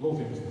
Louvemos.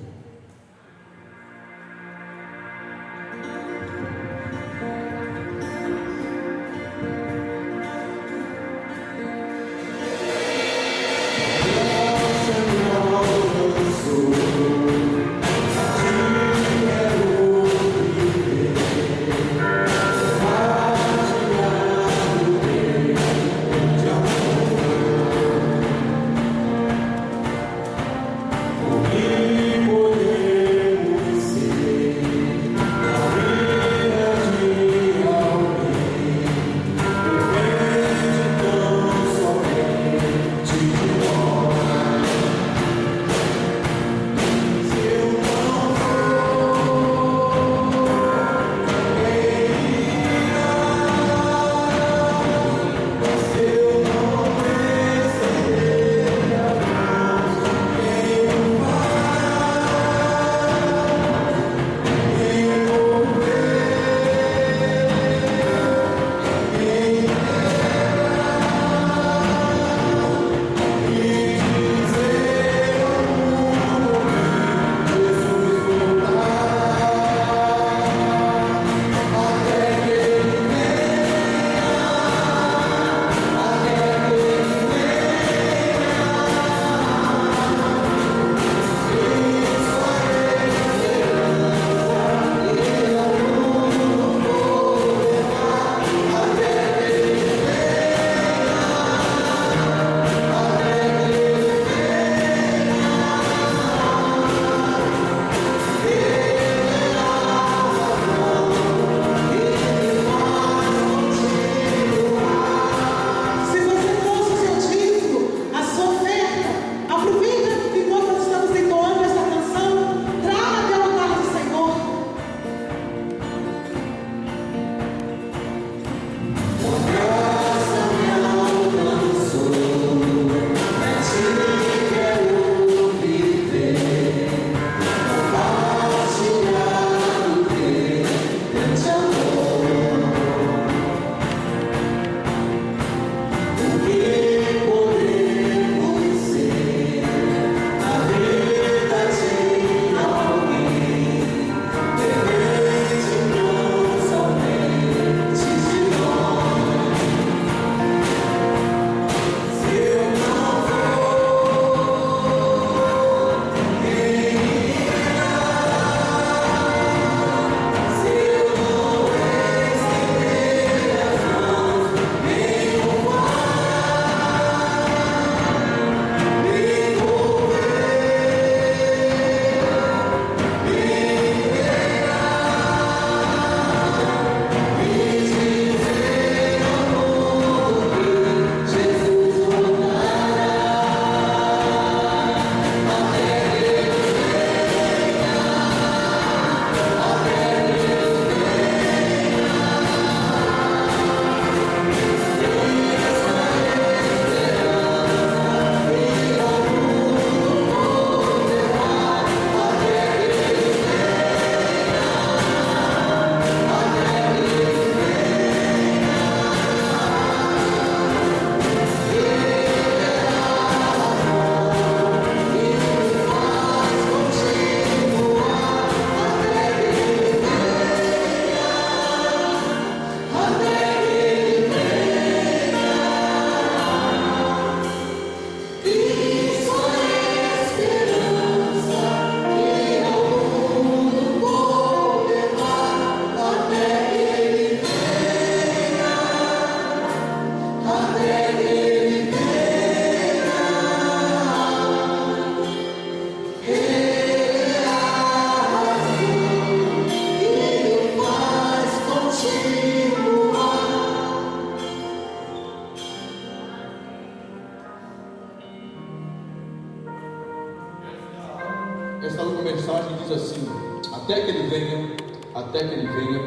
Esta última mensagem diz assim: até que Ele venha,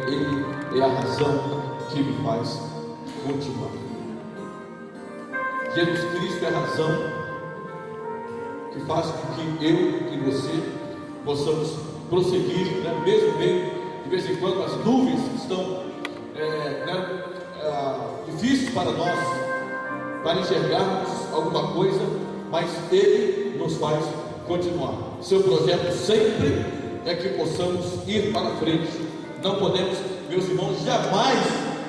Ele é a razão que me faz continuar. Jesus Cristo é a razão que faz com que eu e você possamos prosseguir, né? Mesmo bem, de vez em quando as nuvens estão difíceis para nós, para enxergarmos alguma coisa, mas Ele nos faz continuar. Seu projeto sempre é que possamos ir para frente. Não podemos, meus irmãos, jamais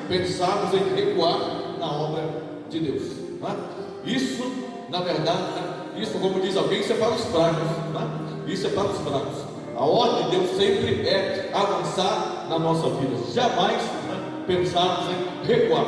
pensarmos em recuar na obra de Deus, não é? Isso, na verdade, isso, como diz alguém, isso é para os fracos, não é? Isso é para os fracos. A ordem de Deus sempre é avançar na nossa vida, jamais, não é, pensarmos em recuar.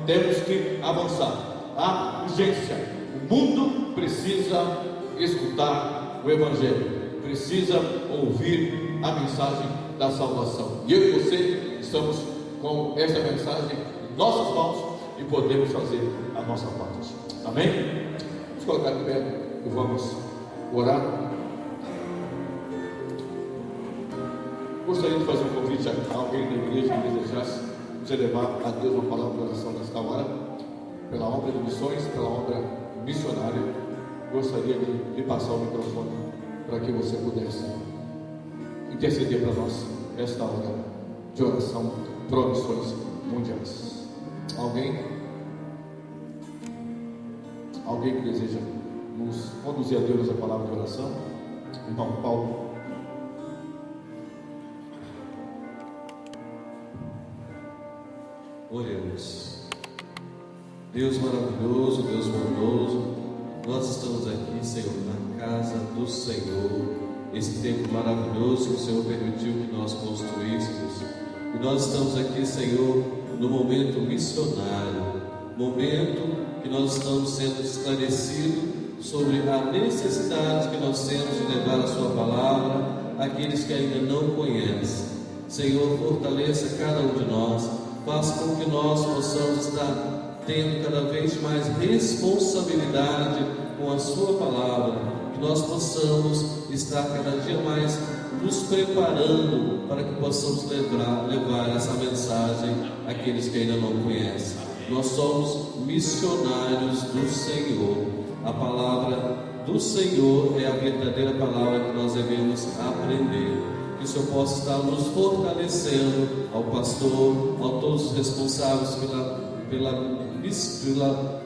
Temos que avançar. Há urgência. O mundo precisa escutar o Evangelho, precisa ouvir a mensagem da salvação. E eu e você estamos com essa mensagem em nossas mãos e podemos fazer a nossa parte. Amém? Vamos colocar de pé e vamos orar. Gostaria de fazer um convite a alguém da igreja que desejasse nos elevar a Deus uma palavra de oração nesta hora, pela obra de missões, pela obra missionária. Gostaria de lhe passar o microfone para que você pudesse interceder para nós esta hora de oração por missões mundiais. Alguém que deseja nos conduzir a Deus a palavra de oração? Irmão Paulo. Oremos. Deus maravilhoso, Deus bondoso, nós estamos aqui, Senhor, na casa do Senhor, esse tempo maravilhoso que o Senhor permitiu que nós construíssemos, e nós estamos aqui, Senhor, no momento missionário, momento que nós estamos sendo esclarecidos sobre a necessidade que nós temos de levar a Sua palavra àqueles que ainda não conhecem. Senhor, fortaleça cada um de nós, faça com que nós possamos estar tendo cada vez mais responsabilidade com a Sua palavra, que nós possamos estar cada dia mais nos preparando para que possamos levar essa mensagem àqueles que ainda não conhecem. Nós somos missionários do Senhor. A palavra do Senhor é a verdadeira palavra que nós devemos aprender. Que o Senhor possa estar nos fortalecendo, ao pastor, a todos os responsáveis pela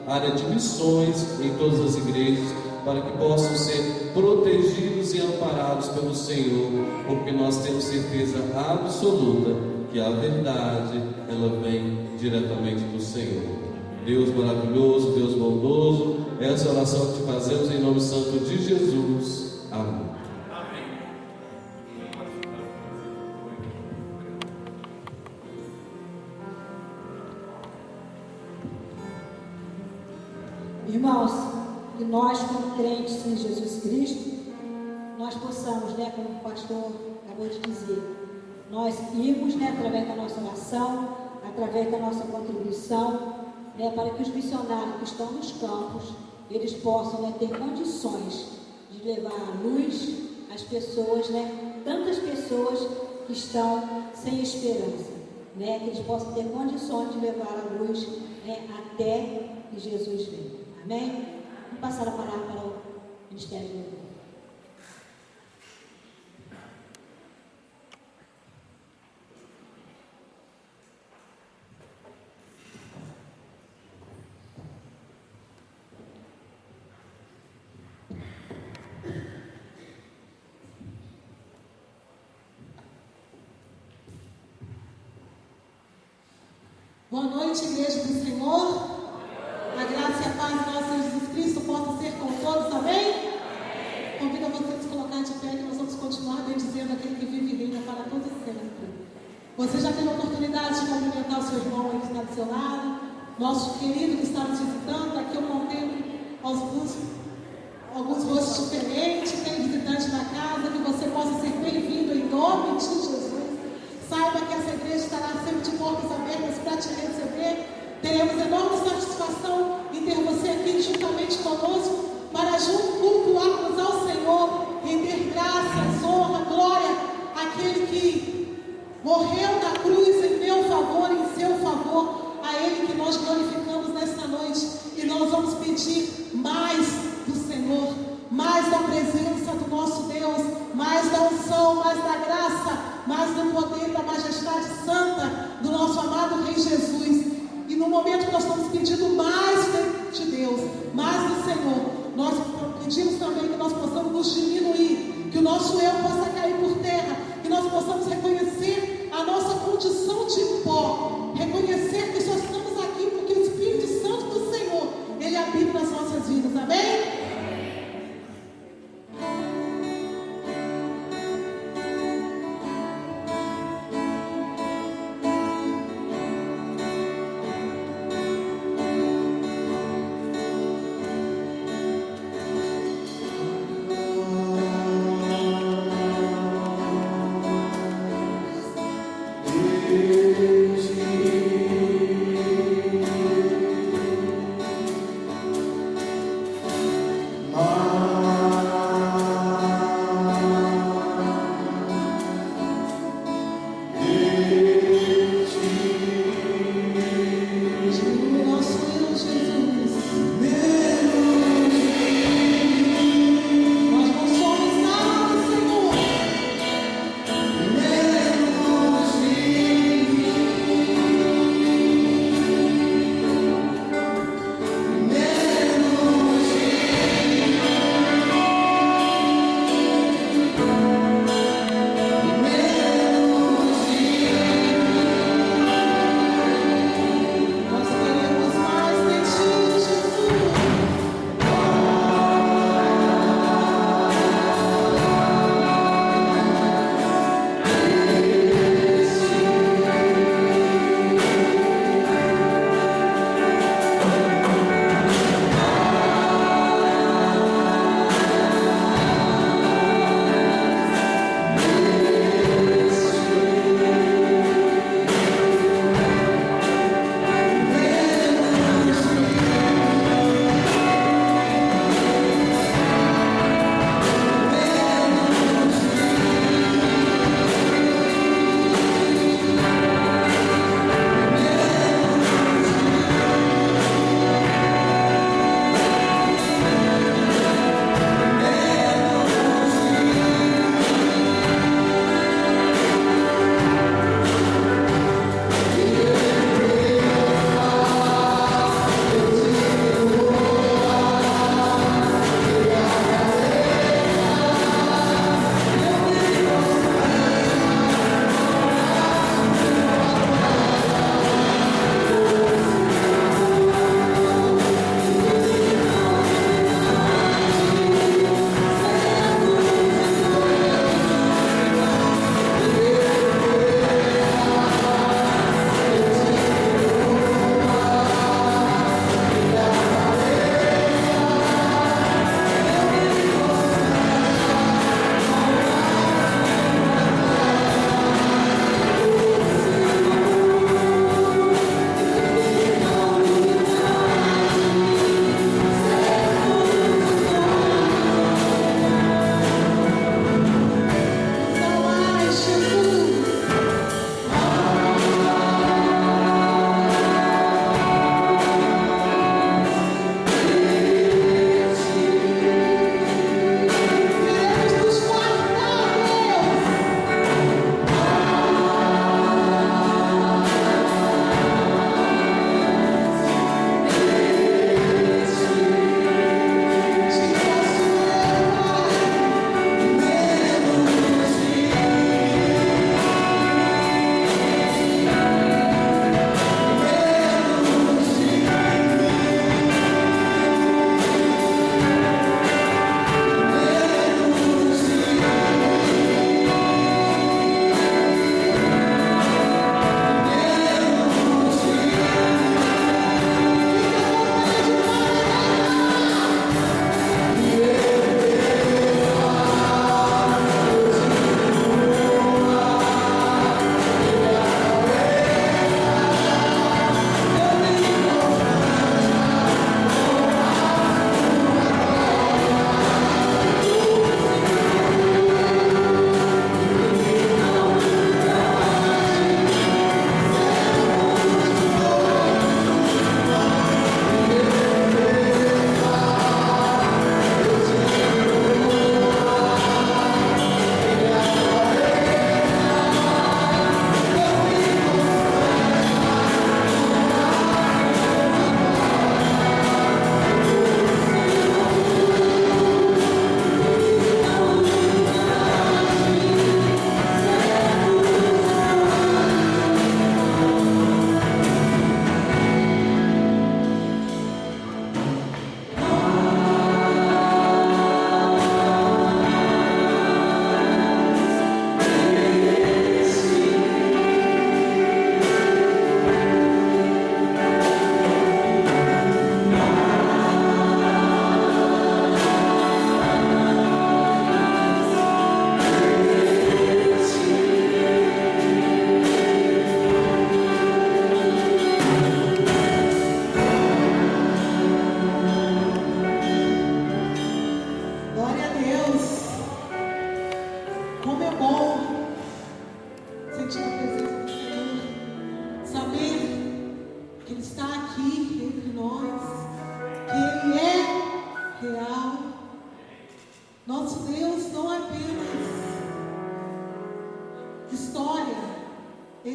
área de missões em todas as igrejas, para que possam ser protegidos e amparados pelo Senhor, porque nós temos certeza absoluta que a verdade, ela vem diretamente do Senhor. Deus maravilhoso, Deus bondoso, essa oração que te fazemos em nome santo de Jesus. Amém. Irmãos, que nós, como crentes em Jesus Cristo, nós possamos, como o pastor acabou de dizer, nós irmos, através da nossa oração, através da nossa contribuição, para que os missionários que estão nos campos, eles possam ter condições de levar a luz às pessoas, tantas pessoas que estão sem esperança, que eles possam ter condições de levar a luz até que Jesus venha. Amém? Vamos passar a palavra para o Ministério do Louvor. Boa noite, igreja do Senhor. A graça e a paz do nosso Senhor Jesus Cristo possa ser com todos, amém? Convido a você a se colocar de pé, que nós vamos continuar bendizendo aquele que vive e reina para todos sempre. Você já teve a oportunidade de cumprimentar o seu irmão aí que está do seu lado, nosso querido que está nos visitando. Aqui eu contemplo alguns rostos diferentes, tem visitante na casa, que você possa ser bem-vindo em nome de Jesus. Saiba que essa igreja estará sempre de portas abertas para te receber. Teremos enorme satisfação em ter você aqui juntamente conosco, para junto cultuarmos ao Senhor, render graças, honra, glória àquele que morreu na cruz em meu favor, em seu favor, a Ele que nós glorificamos nesta noite. E nós vamos pedir mais do Senhor, mais da presença do nosso Deus, mais da unção, mais da graça, mais do poder, da majestade santa do nosso amado Rei Jesus. E no momento que nós estamos pedindo mais de Deus, mais do Senhor, nós pedimos também que nós possamos nos diminuir nosso eu possa cair por terra, que nós possamos reconhecer a nossa condição de pó, reconhecer que só estamos aqui porque o Espírito Santo do Senhor, Ele habita nas nossas vidas, amém? Deus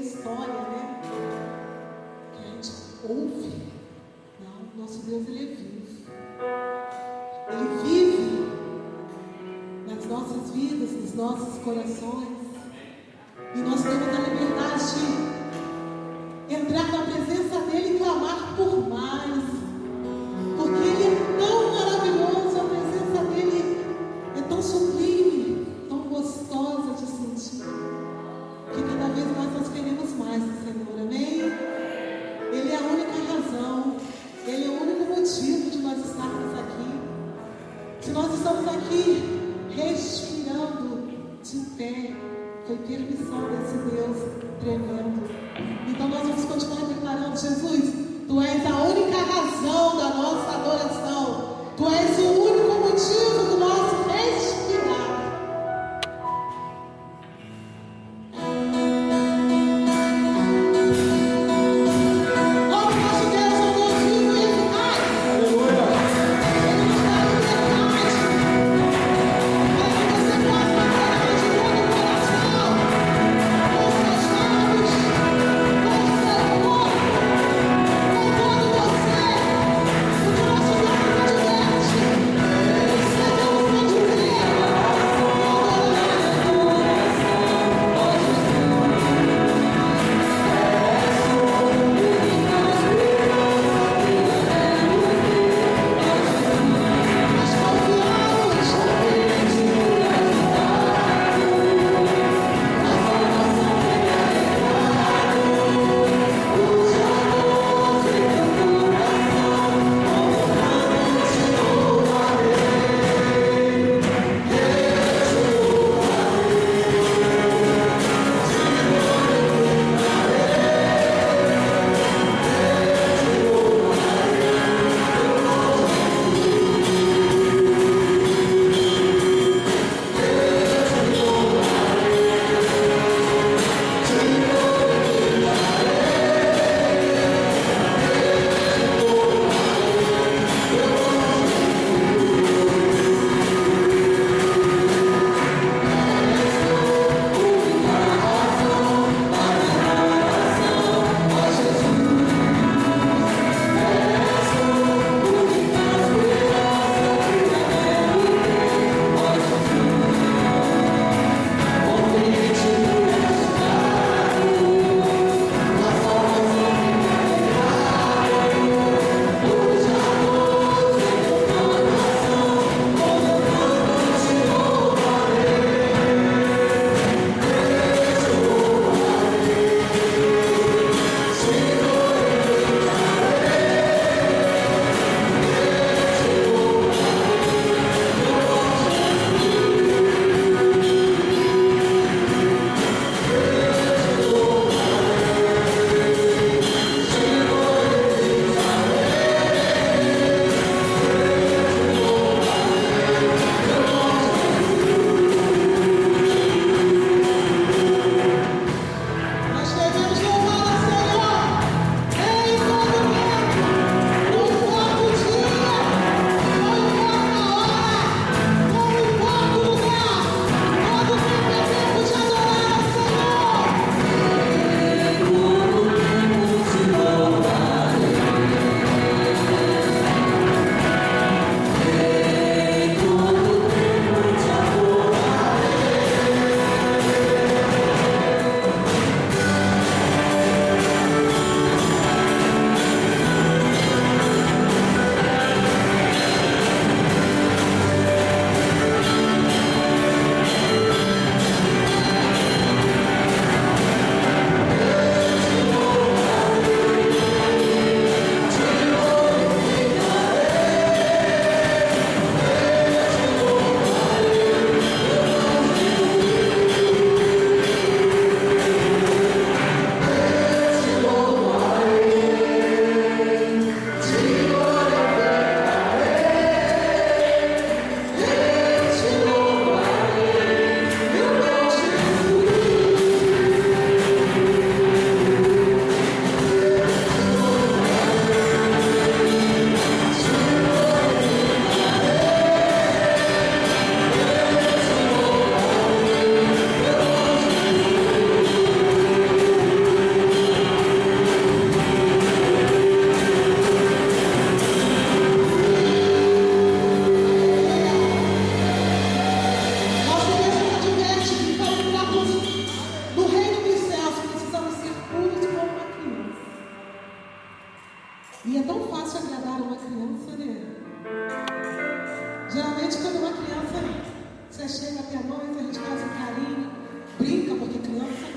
história, né? Que a gente ouve. Não, nosso Deus, Ele é vivo. Ele vive nas nossas vidas, nos nossos corações. E nós temos a liberdade de entrar na presença dEle e clamar por mais. Porque Ele é tão maravilhoso, a presença dEle é tão sublime, tão gostosa de sentir, que cada vez mais nós queremos mais do Senhor, amém? Ele é a única razão, Ele é o único motivo de nós estarmos aqui. Se nós estamos aqui respirando de pé, foi permissão desse Deus tremendo. Então nós vamos continuar declarando: Jesus, Tu és a única razão da nossa adoração. Tu és o único motivo do nosso respirar. Nosso Deus é um Deus vivo e eficaz. Aleluia. Ele nos dá liberdade para que você possa adorar de todo o coração, com seus lábios, com o seu corpo, com todo você.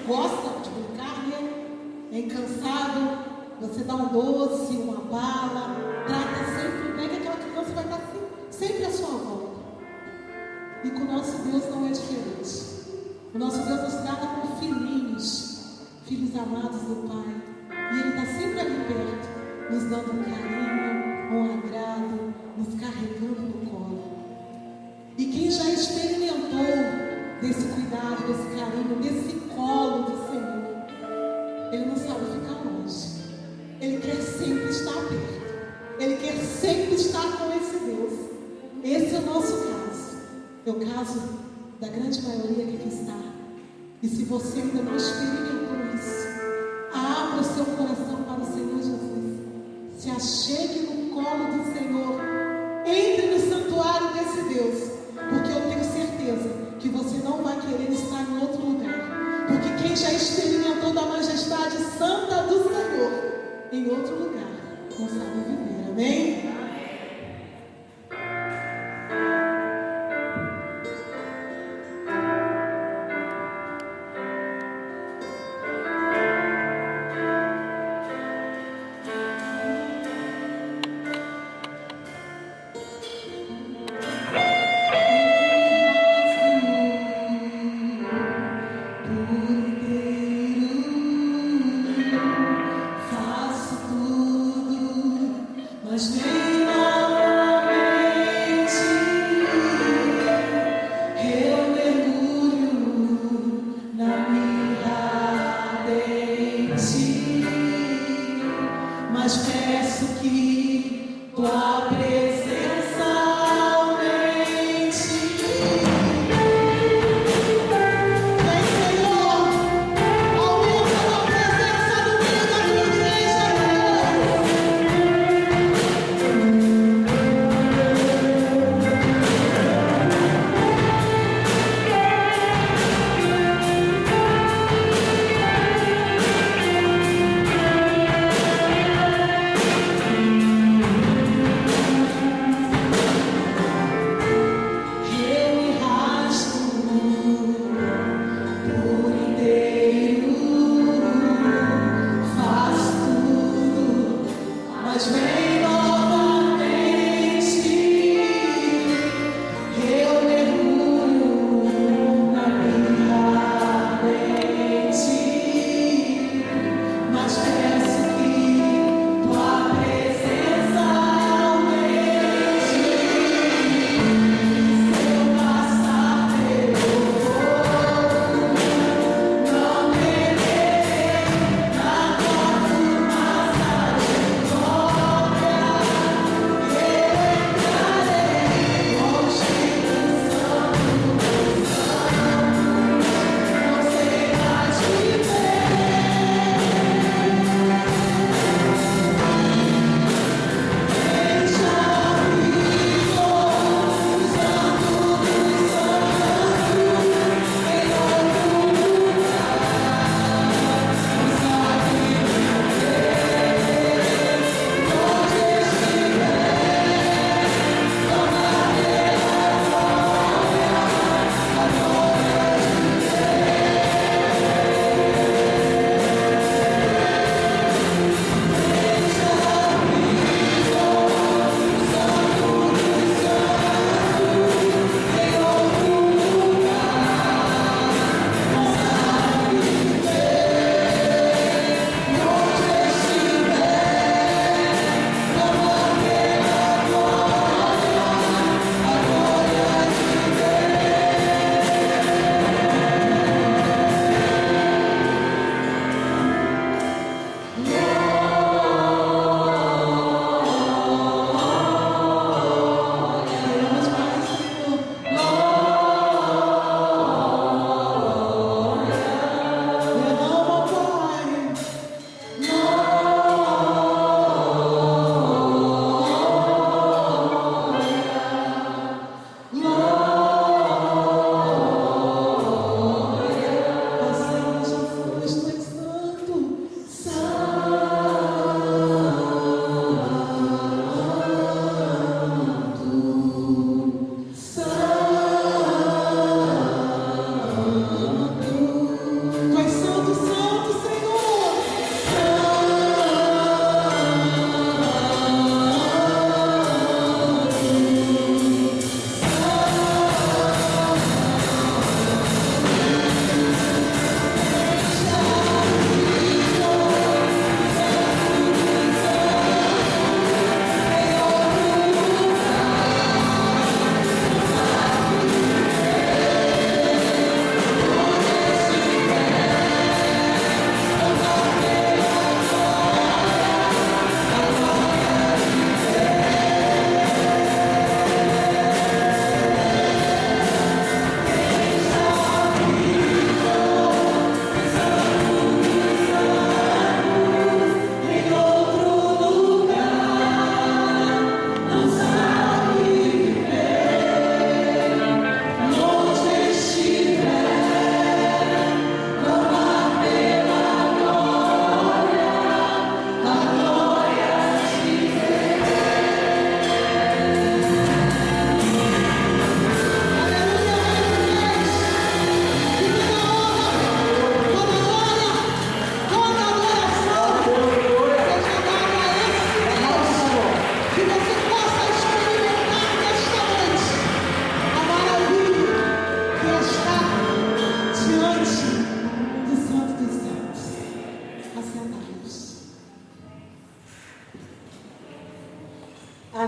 gosta de brincar, né? É incansável. Você dá um doce, uma bala, trata sempre bem, que aquela criança vai estar sempre à sua volta. E com o nosso Deus não é diferente. O nosso Deus nos trata como filhinhos, filhos amados do Pai. E Ele está sempre ali perto, nos dando um carinho, um agrado, nos carregando no colo. E quem já experimentou desse cuidado, desse carinho, desse colo do Senhor, ele não sabe ficar longe. Ele quer sempre estar perto. Ele quer sempre estar com esse Deus. Esse é o nosso caso. É o caso da grande maioria que aqui está. E se você ainda não experimentou isso, abra o seu coração para o Senhor Jesus. Se achegue no colo do Senhor. Entre no santuário desse Deus. Porque eu tenho certeza que você não vai querer estar em outro lugar. Porque quem já experimentou da majestade santa do Senhor, em outro lugar, não sabe viver. Amém? Mas nem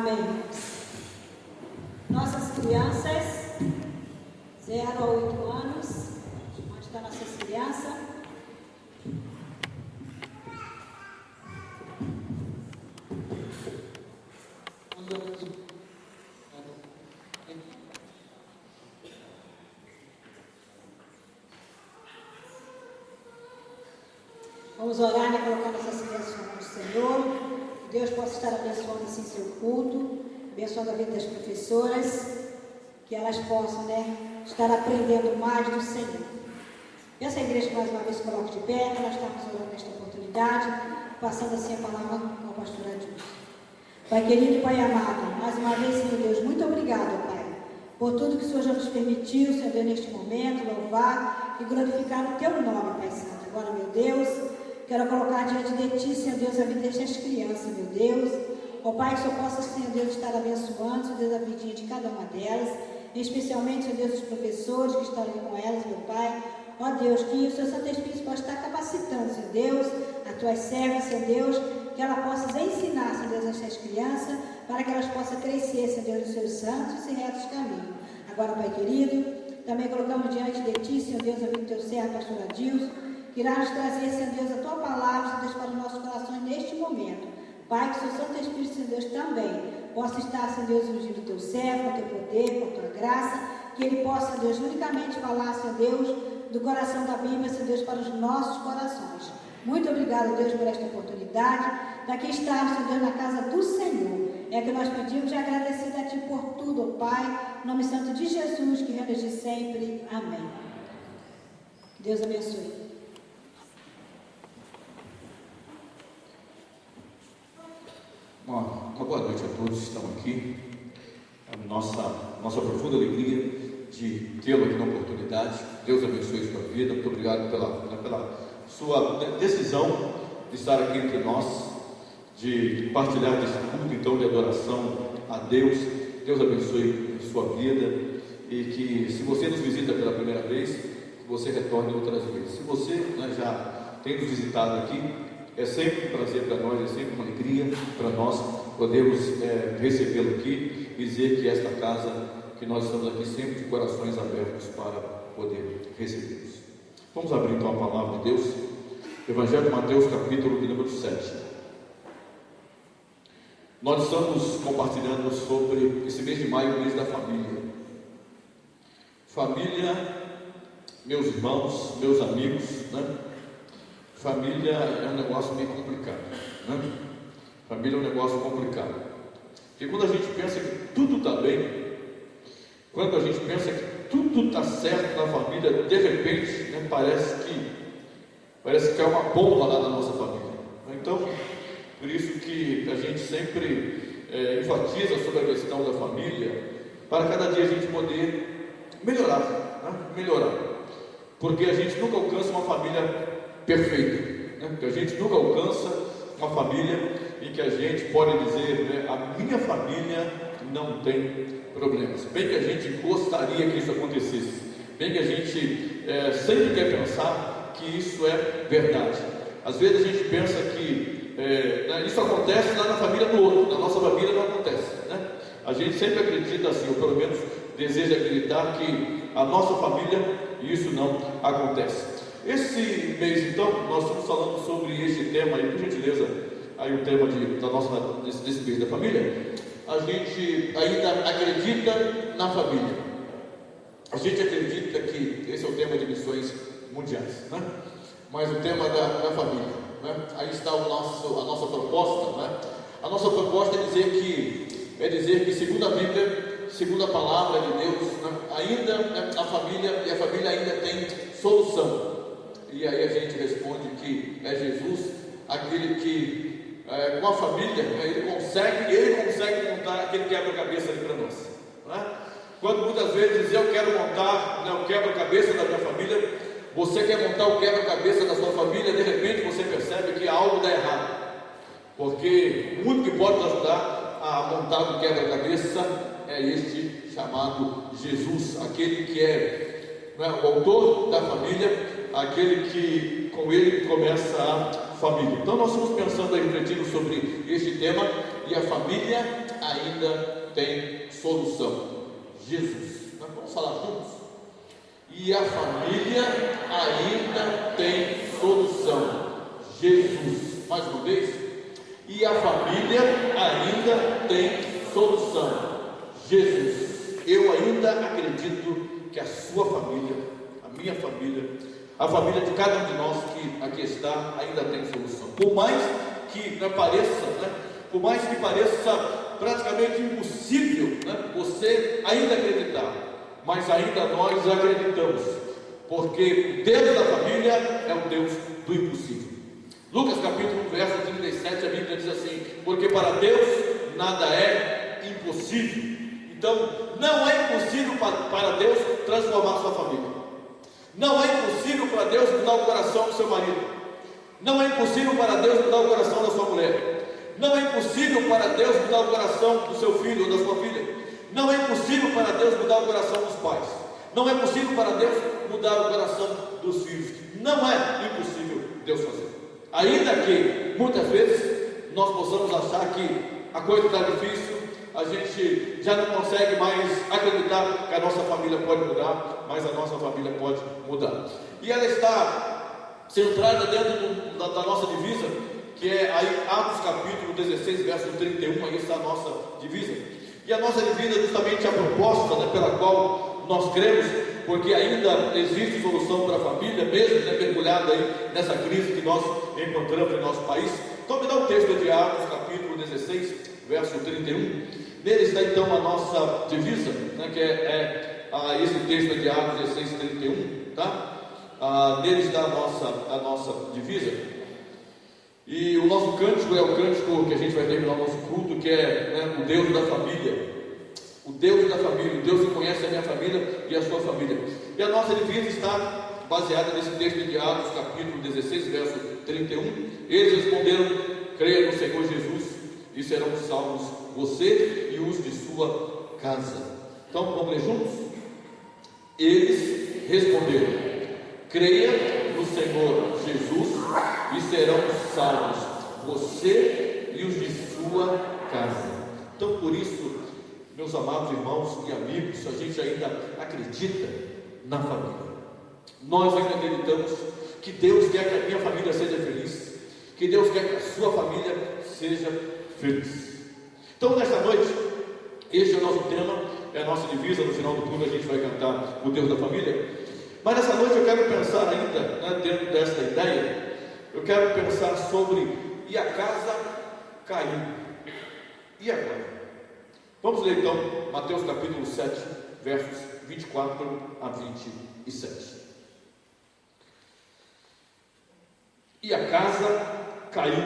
Amém. Nossas crianças, 0 a 8 anos, onde está nossas crianças? Vamos orar, né? Colocar nossas crianças na mão do Senhor. Que Deus possa estar abençoando assim seu culto, abençoando a vida das professoras, que elas possam, né, estar aprendendo mais do Senhor. Essa igreja mais uma vez se coloca de pé, nós estamos orando nesta oportunidade, passando assim a palavra ao pastor Adilson. Pai querido e Pai amado, mais uma vez, Senhor Deus, muito obrigado, Pai, por tudo que o Senhor já nos permitiu, Senhor Deus, neste momento, louvar e glorificar o Teu nome, Pai Santo. Agora, meu Deus, quero colocar diante de Ti, Senhor Deus, a vida destas crianças, meu Deus. Ó Pai, que o Senhor possa, Senhor Deus, estar abençoando, Senhor Deus, a vidinha de cada uma delas, especialmente, Senhor Deus, os professores que estão ali com elas, meu Pai. Ó Deus, que o Seu Santo Espírito possa estar capacitando, Senhor Deus, as Tuas servas, Senhor Deus, que ela possa ensinar, Senhor Deus, essas crianças, para que elas possam crescer, Senhor Deus, nos Seus santos e retos caminhos. Agora, Pai querido, também colocamos diante de Ti, Senhor Deus, a vida do Teu servo, pastor Adilson, que irá nos trazer, Senhor Deus, a Tua palavra, Senhor Deus, para os nossos corações neste momento. Pai, que o Seu Santo Espírito, Senhor Deus, também possa estar, Senhor Deus, ungindo o Teu servo, com o Teu poder, com a Tua graça, que ele possa, Deus, unicamente falar, Senhor Deus, do coração da Bíblia, Senhor Deus, para os nossos corações. Muito obrigado, Deus, por esta oportunidade. Daqui estamos, Senhor Deus, na casa do Senhor. É que nós pedimos e agradecido a Ti por tudo, ó Pai, em nome santo de Jesus, que reina de sempre. Amém. Deus abençoe. Uma boa noite a todos que estão aqui. A nossa profunda alegria de tê-lo aqui na oportunidade. Deus abençoe a sua vida. Muito obrigado pela sua decisão de estar aqui entre nós, de partilhar desse culto, então, de adoração a Deus. Deus abençoe a sua vida e que, se você nos visita pela primeira vez, você retorne outras vezes. Se você, né, já tem nos visitado aqui, é sempre um prazer para nós, é sempre uma alegria para nós podermos recebê-lo aqui e dizer que esta casa, que nós estamos aqui sempre de corações abertos para poder recebê-los. Vamos abrir então a palavra de Deus, Evangelho de Mateus, capítulo de número 7. Nós estamos compartilhando sobre esse mês de maio, o mês da família. Família, meus irmãos, meus amigos, né? Família é um negócio meio complicado, né? Família é um negócio complicado. Porque quando a gente pensa que tudo está bem, quando a gente pensa que tudo está certo na família, de repente, né, parece que é uma bomba lá na nossa família. Então, por isso que a gente sempre enfatiza sobre a questão da família, para cada dia a gente poder melhorar, né? Melhorar. Porque a gente nunca alcança uma família perfeita, né? Porque a gente nunca alcança uma família em que a gente pode dizer, né, a minha família não tem problemas. Bem que a gente gostaria que isso acontecesse, bem que a gente sempre quer pensar que isso é verdade. Às vezes a gente pensa que isso acontece lá na família do outro, na nossa família não acontece, né? A gente sempre acredita assim, ou pelo menos deseja acreditar que a nossa família isso não acontece. Esse mês, então, nós estamos falando sobre esse tema aí, por gentileza, aí o tema desse mês da família. A gente ainda acredita na família. A gente acredita que esse é o tema de missões mundiais, né? Mas o tema da família, né? Aí está a nossa proposta, né? A nossa proposta é dizer que segundo a Bíblia, segundo a palavra de Deus, né, ainda a família ainda tem solução. E aí a gente responde que é Jesus aquele que com a família, né, ele consegue montar aquele quebra-cabeça ali para nós, né? Quando muitas vezes eu quero montar, né, o quebra-cabeça da minha família, você quer montar o quebra-cabeça da sua família, de repente você percebe que algo dá errado, porque o único que pode nos ajudar a montar o quebra-cabeça é este chamado Jesus, aquele que é, né, o autor da família, aquele que com ele começa a família. Então nós estamos pensando aí, refletindo sobre este tema, e a família ainda tem solução. Jesus. Nós vamos falar juntos? E a família ainda tem solução. Jesus. Mais uma vez. E a família ainda tem solução. Jesus. Eu ainda acredito que a sua família, a minha família, a família de cada um de nós que aqui está, ainda tem solução. Por mais que pareça, por mais que pareça praticamente impossível, você ainda acreditar, mas ainda nós acreditamos, porque Deus da família é o Deus do impossível. Lucas capítulo 1, verso 37, a Bíblia diz assim: porque para Deus nada é impossível. Então, não é impossível para Deus transformar sua família. Não é impossível para Deus mudar o coração do seu marido. Não é impossível para Deus mudar o coração da sua mulher. Não é impossível para Deus mudar o coração do seu filho ou da sua filha. Não é impossível para Deus mudar o coração dos pais. Não é possível para Deus mudar o coração dos filhos. Não é impossível Deus fazer. Ainda que muitas vezes nós possamos achar que a coisa está difícil, a gente já não consegue mais acreditar que a nossa família pode mudar, mas a nossa família pode mudar. E ela está centrada dentro da nossa divisa, que é aí Atos capítulo 16, verso 31, aí está a nossa divisa. E a nossa divisa é justamente a proposta pela qual nós cremos, porque ainda existe solução para a família, mesmo mergulhada aí nessa crise que nós encontramos em nosso país. Então me dá o texto de Atos capítulo 16, verso 31. Nele está então a nossa divisa, que é esse texto de Atos 16, 31, tá? Nele está a nossa divisa. E o nosso cântico é o cântico que a gente vai terminar o nosso culto, que é o Deus da família. O Deus da família, o Deus que conhece a minha família e a sua família. E a nossa divisa está baseada nesse texto de Atos capítulo 16, verso 31. Eles responderam: creia no Senhor Jesus e serão salvos você e os de sua casa. Então vamos ler juntos? Eles responderam: creia no Senhor Jesus e serão salvos você e os de sua casa. Então por isso, meus amados irmãos e amigos, a gente ainda acredita na família. Nós ainda acreditamos que Deus quer que a minha família seja feliz, que Deus quer que a sua família seja feliz. Então nesta noite, este é o nosso tema, é a nossa divisa. No final do culto a gente vai cantar o Deus da família. Mas nessa noite eu quero pensar ainda, dentro desta ideia, eu quero pensar sobre: e a casa caiu? E agora? Vamos ler então Mateus capítulo 7, versos 24 a 27. E a casa caiu.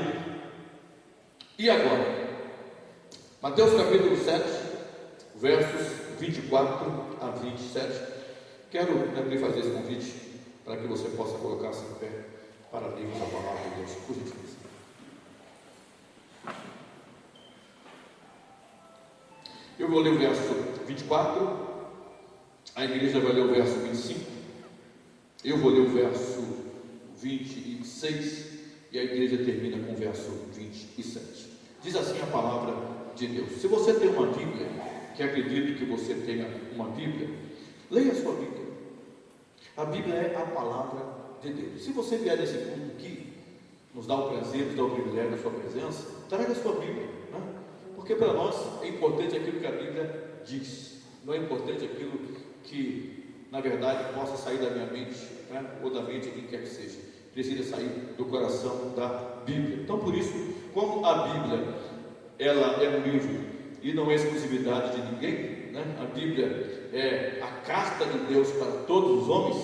E agora? Mateus capítulo 7, versos 24 a 27. Quero lhe fazer esse convite para que você possa colocar-se em pé para lermos a palavra de Deus, por gentileza. Eu vou ler o verso 24, a igreja vai ler o verso 25, eu vou ler o verso 26 e a igreja termina com o verso 27. Diz assim a palavra de Deus. Se você tem uma Bíblia, que acredito que você tenha uma Bíblia, leia a sua Bíblia. A Bíblia é a palavra de Deus. Se você vier nesse culto aqui, nos dá o prazer, nos dá o privilégio da sua presença, traga a sua Bíblia, porque para nós é importante aquilo que a Bíblia diz, não é importante aquilo que na verdade possa sair da minha mente, ou da mente de quem quer que seja. Precisa sair do coração da Bíblia. Então por isso, como a Bíblia ela é um livro e não é exclusividade de ninguém, a Bíblia é a carta de Deus para todos os homens,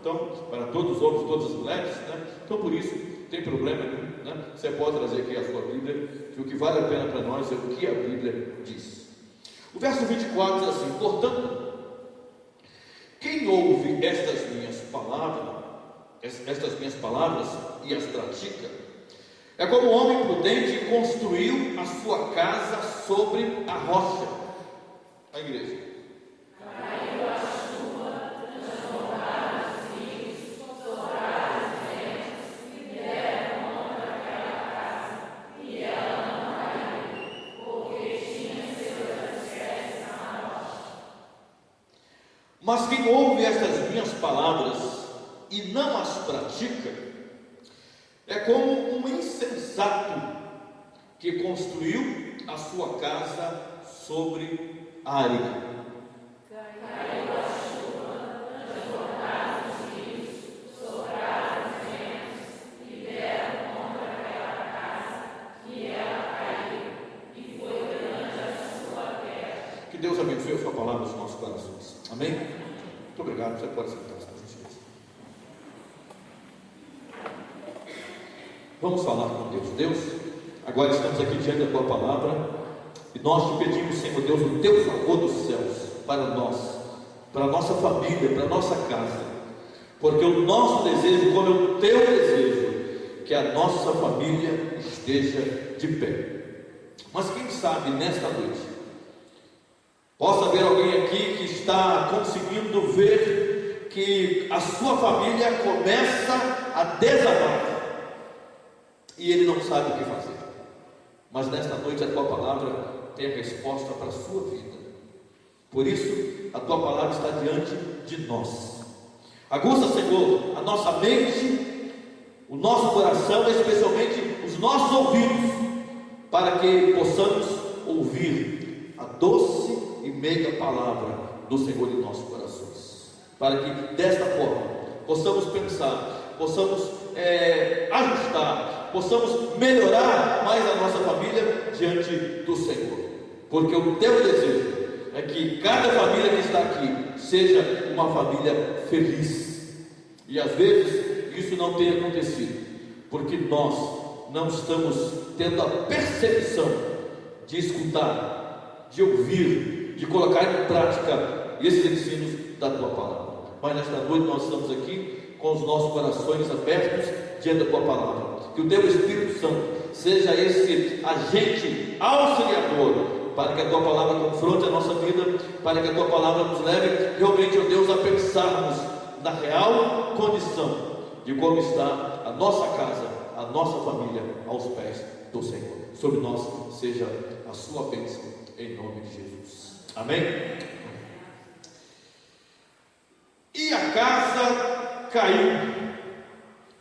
então para todos os homens, todas as mulheres, então por isso tem problema nenhum, você pode trazer aqui a sua Bíblia, que o que vale a pena para nós é o que a Bíblia diz. O verso 24 diz assim: portanto, quem ouve estas minhas palavras e as pratica, é como um homem prudente que construiu a sua casa sobre a rocha. A igreja. Caiu a chuva, transformaram os rios, sopraram as ventos e deram contra aquela casa, e ela não caiu, porque tinha Mas quem ouve estas minhas palavras e não as pratica, é como um insensato que construiu a sua casa sobre a areia. Caiu a chuva, transformou os rios, sopraram os ventos e deram contra aquela casa, e ela caiu, e foi grande a sua queda. Que Deus abençoe a sua palavra nos nossos corações. Amém? Muito obrigado. Você pode sentar, por gentileza. Vamos falar com Deus. Deus, agora estamos aqui diante da tua palavra e nós te pedimos, Senhor Deus, o teu favor dos céus para nós, para a nossa família, para a nossa casa, porque o nosso desejo, como é o teu desejo, que a nossa família esteja de pé. Mas quem sabe nesta noite possa haver alguém aqui que está conseguindo ver que a sua família começa a desabar e ele não sabe o que fazer. Mas nesta noite a tua palavra tem a resposta para a sua vida. Por isso a tua palavra está diante de nós. Aguça, Senhor, a nossa mente, o nosso coração, especialmente os nossos ouvidos, para que possamos ouvir a doce e meiga palavra do Senhor em nossos corações, para que desta forma possamos pensar, possamos ajustar, possamos melhorar mais a nossa família diante do Senhor, porque o teu desejo é que cada família que está aqui seja uma família feliz, e às vezes isso não tem acontecido, porque nós não estamos tendo a percepção de escutar, de ouvir, de colocar em prática esses ensinos da tua palavra. Mas nesta noite nós estamos aqui com os nossos corações abertos diante da tua palavra. Que o teu Espírito Santo seja esse agente auxiliador, para que a tua palavra confronte a nossa vida, para que a tua palavra nos leve realmente, ó Deus, a pensarmos na real condição de como está a nossa casa, a nossa família aos pés do Senhor. Sobre nós seja a sua bênção, em nome de Jesus. Amém? E a casa caiu.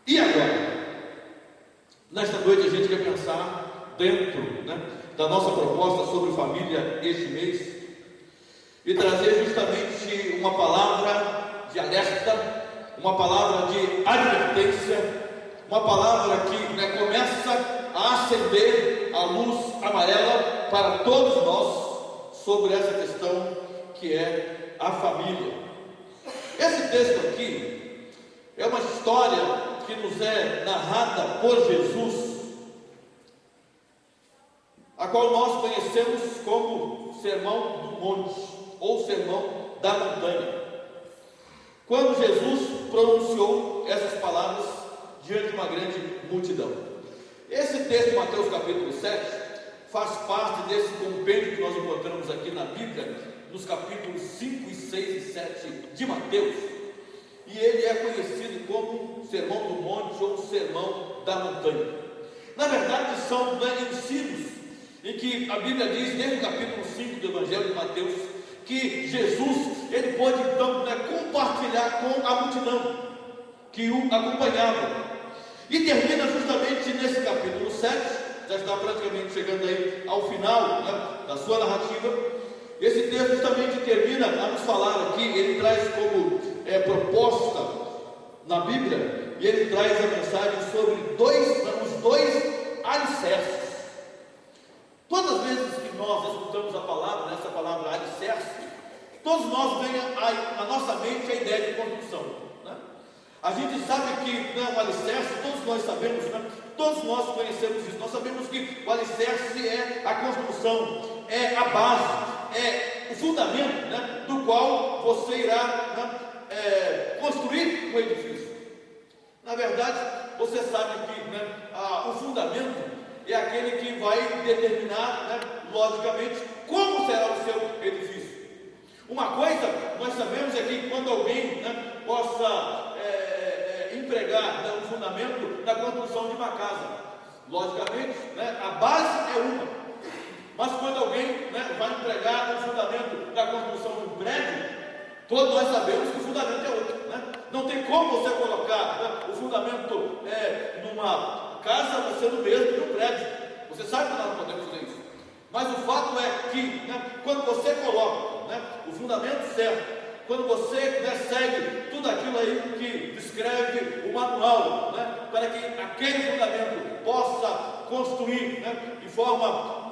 E agora? Nesta noite a gente quer pensar dentro, da nossa proposta sobre família este mês e trazer justamente uma palavra de alerta, uma palavra de advertência, uma palavra que começa a acender a luz amarela para todos nós sobre essa questão que é a família. Esse texto aqui é uma história que nos é narrada por Jesus, a qual nós conhecemos como Sermão do Monte ou Sermão da Montanha, quando Jesus pronunciou essas palavras diante de uma grande multidão. Esse texto, Mateus capítulo 7, faz parte desse compêndio que nós encontramos aqui na Bíblia, nos capítulos 5, 6 e 7 de Mateus, e ele é conhecido como Sermão do Monte ou Sermão da Montanha. Na verdade, são ensinos em que a Bíblia diz, desde o capítulo 5 do Evangelho de Mateus, que Jesus, ele pôde então compartilhar com a multidão que o acompanhava, e termina justamente nesse capítulo 7, já está praticamente chegando aí ao final da sua narrativa. Esse texto justamente termina a nos falar aqui, ele traz como proposta na Bíblia, e ele traz a mensagem sobre os dois alicerces. Todas as vezes que nós escutamos a palavra, essa palavra alicerce, todos nós vem na nossa mente a ideia de construção. A gente sabe que o alicerce, todos nós sabemos, todos nós conhecemos isso, nós sabemos que o alicerce é a construção, é a base, é o fundamento do qual você irá construir um edifício. Na verdade, você sabe que o fundamento é aquele que vai determinar, logicamente, como será o seu edifício. Uma coisa nós sabemos é que quando alguém possa empregar um fundamento na construção de uma casa, logicamente, a base é uma. Mas quando alguém vai empregar um fundamento na construção de um prédio, Todos nós sabemos que o fundamento é outro, né? Não tem como você colocar, né, o fundamento numa casa, você no mesmo de um prédio. Você sabe que nós não podemos fazer isso. Mas o fato é que, né, quando você coloca, né, o fundamento certo, quando você, né, segue tudo aquilo aí que descreve o manual, né, para que aquele fundamento possa construir, né, de forma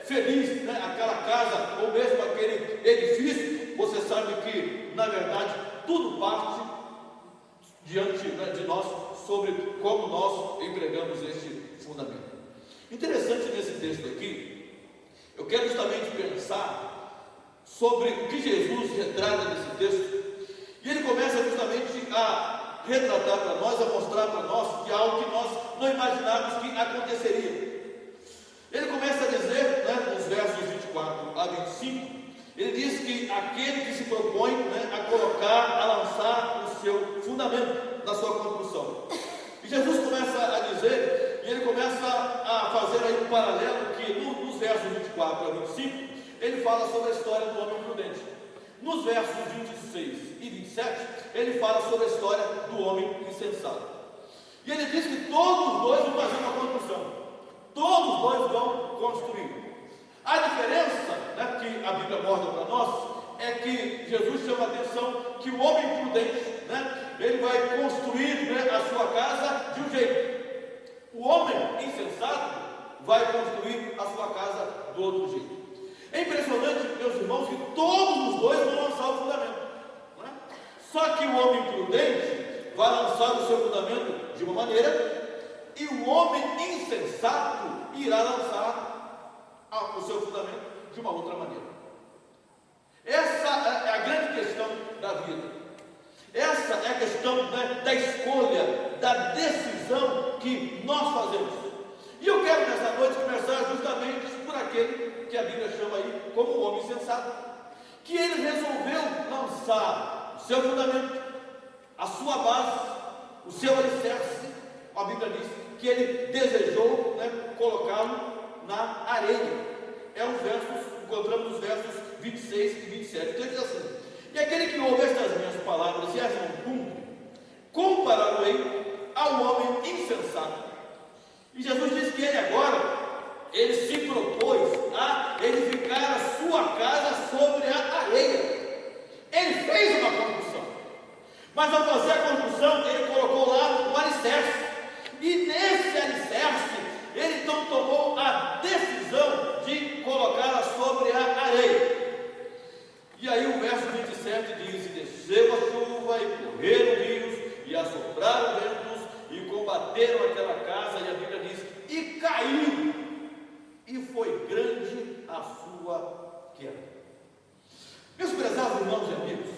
feliz, né, aquela casa ou mesmo aquele edifício, você sabe que, na verdade, tudo parte diante, né, de nós sobre como nós empregamos este fundamento. Interessante nesse texto aqui, eu quero justamente pensar sobre o que Jesus retrata nesse texto, e ele começa justamente a retratar para nós, a mostrar para nós que é algo que nós não imaginávamos que aconteceria. Ele começa a dizer, né, nos versos 24 a 25, ele diz que aquele que se propõe, né, a colocar, a lançar o seu fundamento na sua construção. E Jesus começa a dizer, e ele começa a fazer aí um paralelo, que nos versos 24 a 25, ele fala sobre a história do homem prudente. Nos versos 26 e 27, ele fala sobre a história do homem insensato. E ele diz que todos os dois vão fazer uma construção. Todos os dois vão construir. A diferença, né, que a Bíblia mostra para nós é que Jesus chama a atenção que o homem prudente, né, ele vai construir, né, a sua casa de um jeito. O homem insensato vai construir a sua casa do outro jeito. É impressionante, meus irmãos, que todos os dois vão lançar o fundamento, não é? Só que o homem prudente vai lançar o seu fundamento de uma maneira, e o homem insensato irá lançar o seu fundamento de uma outra maneira. Essa é a grande questão da vida. Essa é a questão, né, da escolha, da decisão que nós fazemos. E eu quero nessa noite começar justamente por aquele que a Bíblia chama aí como o homem sensato, que ele resolveu lançar o seu fundamento, a sua base, o seu alicerce. A Bíblia diz que ele desejou, né, colocá-lo na areia. Encontramos nos versos 26 e 27. Então ele diz assim: e aquele que ouve estas minhas palavras e as não cumpre, compará-lo-ei ao homem insensato. E Jesus diz que ele agora, ele se propôs a edificar a sua casa sobre a areia. Ele fez uma construção, mas ao fazer a construção, ele colocou lá um alicerce. E nesse alicerce, ele então tomou a decisão de colocá-la sobre a areia. E aí o verso 27 diz: e desceu a chuva, e correram rios, e assopraram ventos, e combateram aquela casa, e a Bíblia diz, e caiu, e foi grande a sua queda. Meus prezados irmãos e amigos,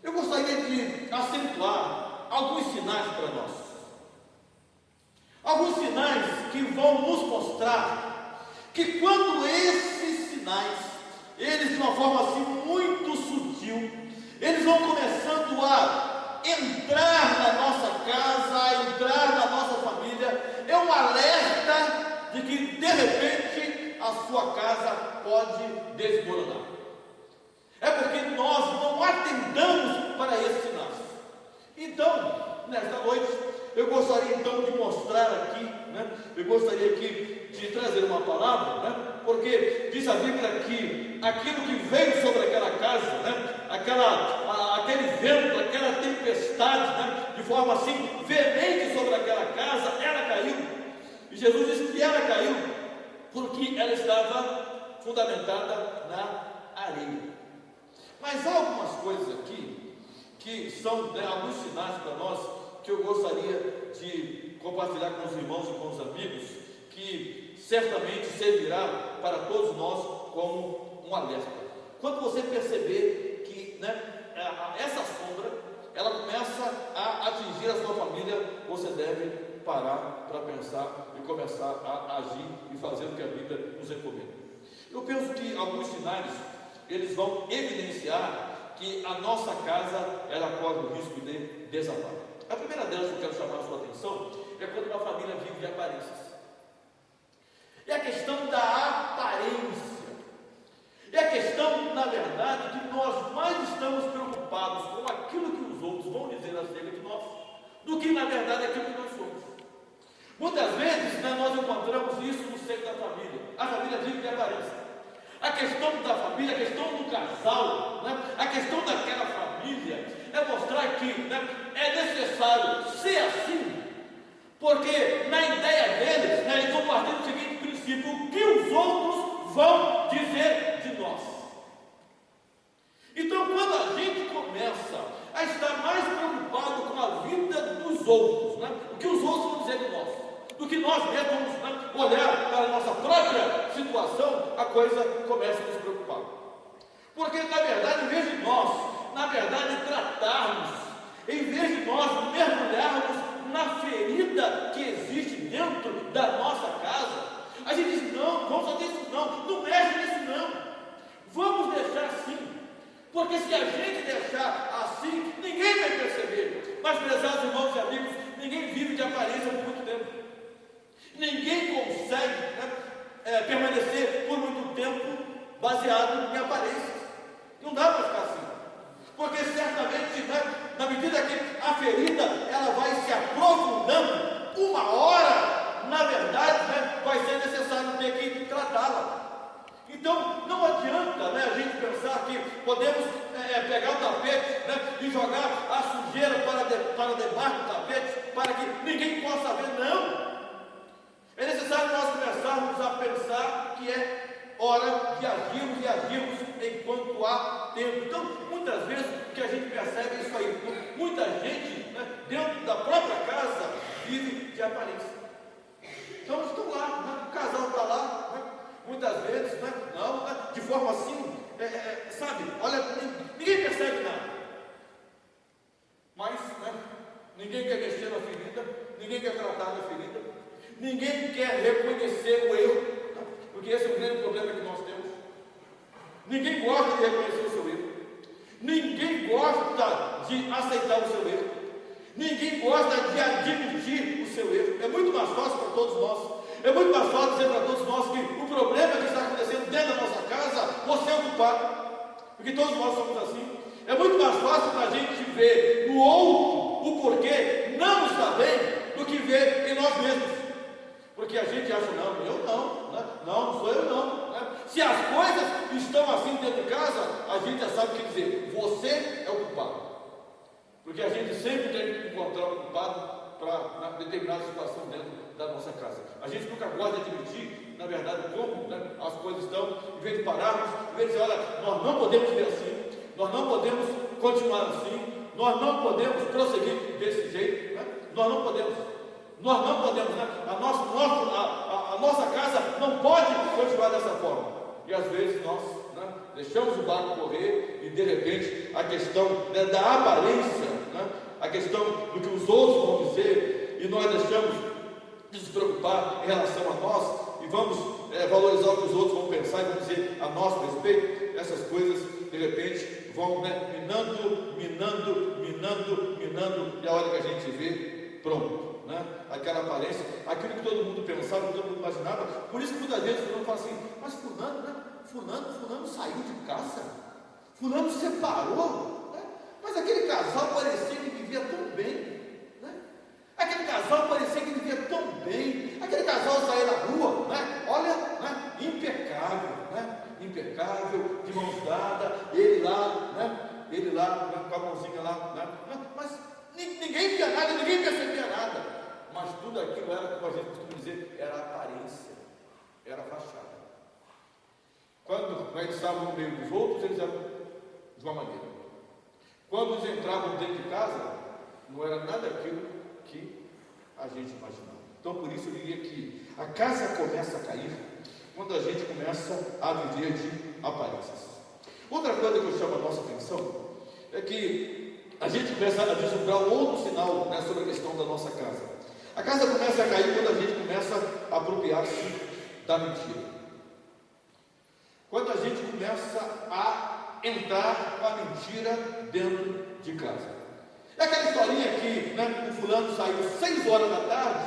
eu gostaria de acentuar alguns sinais para nós. Alguns sinais que vão nos mostrar que quando esses sinais, eles de uma forma assim muito sutil, eles vão começando a entrar na nossa casa, a entrar na nossa família, é um alerta de que de repente a sua casa pode desmoronar. É porque nós não atentamos para esses sinais. Então, nesta noite, eu gostaria então de mostrar aqui, né? Eu gostaria aqui de trazer uma palavra, né? Porque diz a Bíblia que aquilo que veio sobre aquela casa, né? Aquele vento, aquela tempestade, né? De forma assim veemente sobre aquela casa, ela caiu. E Jesus disse que ela caiu porque ela estava fundamentada na areia. Mas há algumas coisas aqui que são, né, alguns sinais para nós que eu gostaria de compartilhar com os irmãos e com os amigos, que certamente servirá para todos nós como um alerta. Quando você perceber que, né, essa sombra, ela começa a atingir a sua família, você deve parar para pensar e começar a agir e fazer o que a Bíblia nos recomenda. Eu penso que alguns sinais, eles vão evidenciar que a nossa casa, ela corre o risco de desabar. A primeira delas que eu quero chamar a sua atenção é quando uma família vive de aparências. É a questão da aparência. É a questão, na verdade, verdade que nós mais estamos preocupados com aquilo que os outros vão dizer acerca de nós, do que na verdade aquilo que nós somos. Muitas vezes, né, nós encontramos isso no seio da família. A família vive de aparência. A questão da família, a questão do casal, né, a questão daquela família é mostrar que, né, é necessário ser assim, porque na ideia deles, né, eles vão partir do seguinte princípio: o que os outros vão dizer de nós. Então, quando a gente começa a estar mais preocupado com a vida dos outros, né, o que os outros vão dizer de nós, do que nós mesmos vamos, né, olhar para a nossa própria situação, a coisa começa a nos preocupar. Porque, na verdade, em vez de nós, na verdade, tratarmos, em vez de nós mergulharmos na ferida que existe dentro da nossa casa, a gente diz: não, vamos fazer isso não mexe nisso não, vamos deixar assim, porque se a gente deixar assim, ninguém vai perceber. Mas, prezados irmãos e amigos, ninguém vive de aparência por muito tempo, ninguém consegue, né, permanecer por muito tempo baseado em aparências. Não dá para ficar assim, porque certamente, né, na medida que a ferida ela vai se aprofundando, uma hora, na verdade, né, vai ser necessário ter que tratá-la. Então, não adianta, né, a gente pensar que podemos pegar o tapete, né, e jogar a sujeira para debaixo do tapete, para que ninguém possa ver. Não! É necessário nós começarmos a pensar que é hora de agirmos e agirmos enquanto há tempo. Então, muitas vezes, o que a gente percebe é isso aí. Muita gente, né, dentro da própria casa, vive de aparência. Então, estão lá, né, o casal está lá, né, muitas vezes, né, não, né, de forma assim, sabe, olha, ninguém percebe nada. Mas, né, ninguém quer mexer na ferida, ninguém quer tratar da ferida, ninguém quer reconhecer o erro, né, porque esse é o grande problema que nós temos. Ninguém gosta de reconhecer o seu erro, ninguém gosta de aceitar o seu erro, ninguém gosta de admitir o seu erro. É muito mais fácil para todos nós, é muito mais fácil dizer para todos nós que o problema que está acontecendo dentro da nossa casa, você é o culpado, porque todos nós somos assim. É muito mais fácil para a gente ver no outro o porquê não está bem, do que ver em nós mesmos, porque a gente acha: não, eu não, né? Não sou eu não, né? Se as coisas estão assim dentro de casa, a gente já sabe o que dizer: você é o culpado, porque a gente sempre tem que encontrar um culpado para determinada situação dentro da nossa casa. A gente nunca gosta de admitir, na verdade, como, né, as coisas estão. Em vez de pararmos, em vez de dizer: olha, nós não podemos ver assim, nós não podemos continuar assim, nós não podemos prosseguir desse jeito, né? Nós não podemos, né? A nossa casa não pode continuar dessa forma. E às vezes nós, né, deixamos o barco correr, e de repente a questão, né, da aparência, né, a questão do que os outros vão dizer, e nós deixamos de nos preocupar em relação a nós, e vamos valorizar o que os outros vão pensar e vão dizer a nosso respeito. Essas coisas de repente vão, né, minando, e a hora que a gente vê, pronto, né, aquela aparência, aquilo que todo mundo pensava, que todo mundo imaginava. Por isso que muitas vezes fulano fala assim: mas fulano, né, fulano saiu de casa, fulano separou, né? Mas aquele casal parecia que vivia tão bem, né? Aquele casal parecia que vivia tão bem, aquele casal saía na rua, né? Olha, né, impecável, de mãos dadas, ele lá, né, com a mãozinha lá, né? Mas ninguém via nada, ninguém percebia nada, mas tudo aquilo era, como a gente costuma dizer, era aparência, era fachada. Quando nós estávamos no meio dos outros, eles eram de uma maneira. Quando eles entravam dentro de casa, não era nada aquilo que a gente imaginava. Então, por isso eu diria que a casa começa a cair quando a gente começa a viver de aparências. Outra coisa que eu chamo a nossa atenção é que a gente começa a vislumbrar um outro sinal, né, sobre a questão da nossa casa. A casa começa a cair quando a gente começa a apropriar-se da mentira. Quando a gente começa a entrar com a mentira dentro de casa. É aquela historinha que, né, o fulano saiu 6 horas da tarde,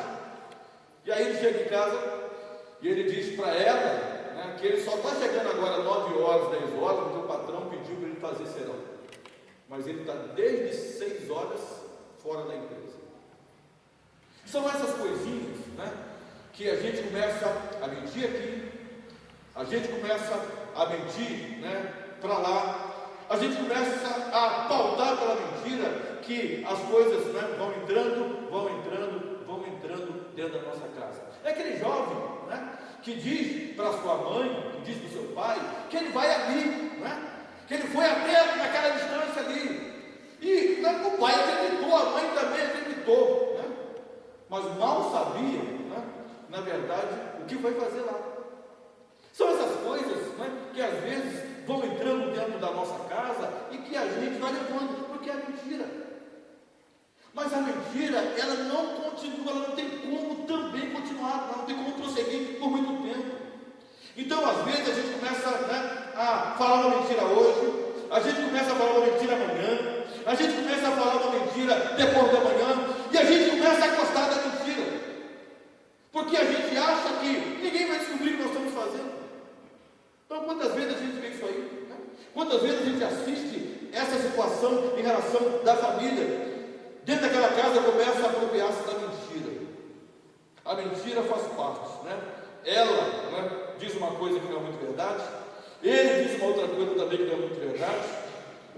e aí ele chega em casa e ele diz para ela, né, que ele só está chegando agora 9 horas, 10 horas, porque o patrão pediu fazer serão. Mas ele está desde 6 horas fora da empresa. São essas coisinhas, né, que a gente começa a mentir aqui, a gente começa a mentir, né, para lá, a gente começa a pautar pela mentira que as coisas, né, vão entrando dentro da nossa casa. É aquele jovem, né, que diz para sua mãe, que diz para o seu pai, que ele vai ali, né, que ele foi até naquela distância ali. E, né, o pai acreditou, a mãe também acreditou, né, mas mal sabia, né, na verdade, o que foi fazer lá. São essas coisas, né, que às vezes vão entrando dentro da nossa casa e que a gente vai levando, porque é mentira. Mas a mentira, ela não continua, ela não tem como também continuar, ela não tem como prosseguir por muito tempo. Então, às vezes, a gente começa, né, a falar uma mentira hoje, a gente começa a falar uma mentira amanhã, a gente começa a falar uma mentira depois da manhã, e a gente começa a gostar da mentira, porque a gente acha que ninguém vai descobrir o que nós estamos fazendo. Então, quantas vezes a gente vê isso aí? Né? Quantas vezes a gente assiste essa situação em relação da família? Dentro daquela casa começa a apropriar-se da mentira. A mentira faz parte, né? Ela, né, diz uma coisa que não é muito verdade, ele diz uma outra coisa também que não é muito verdade,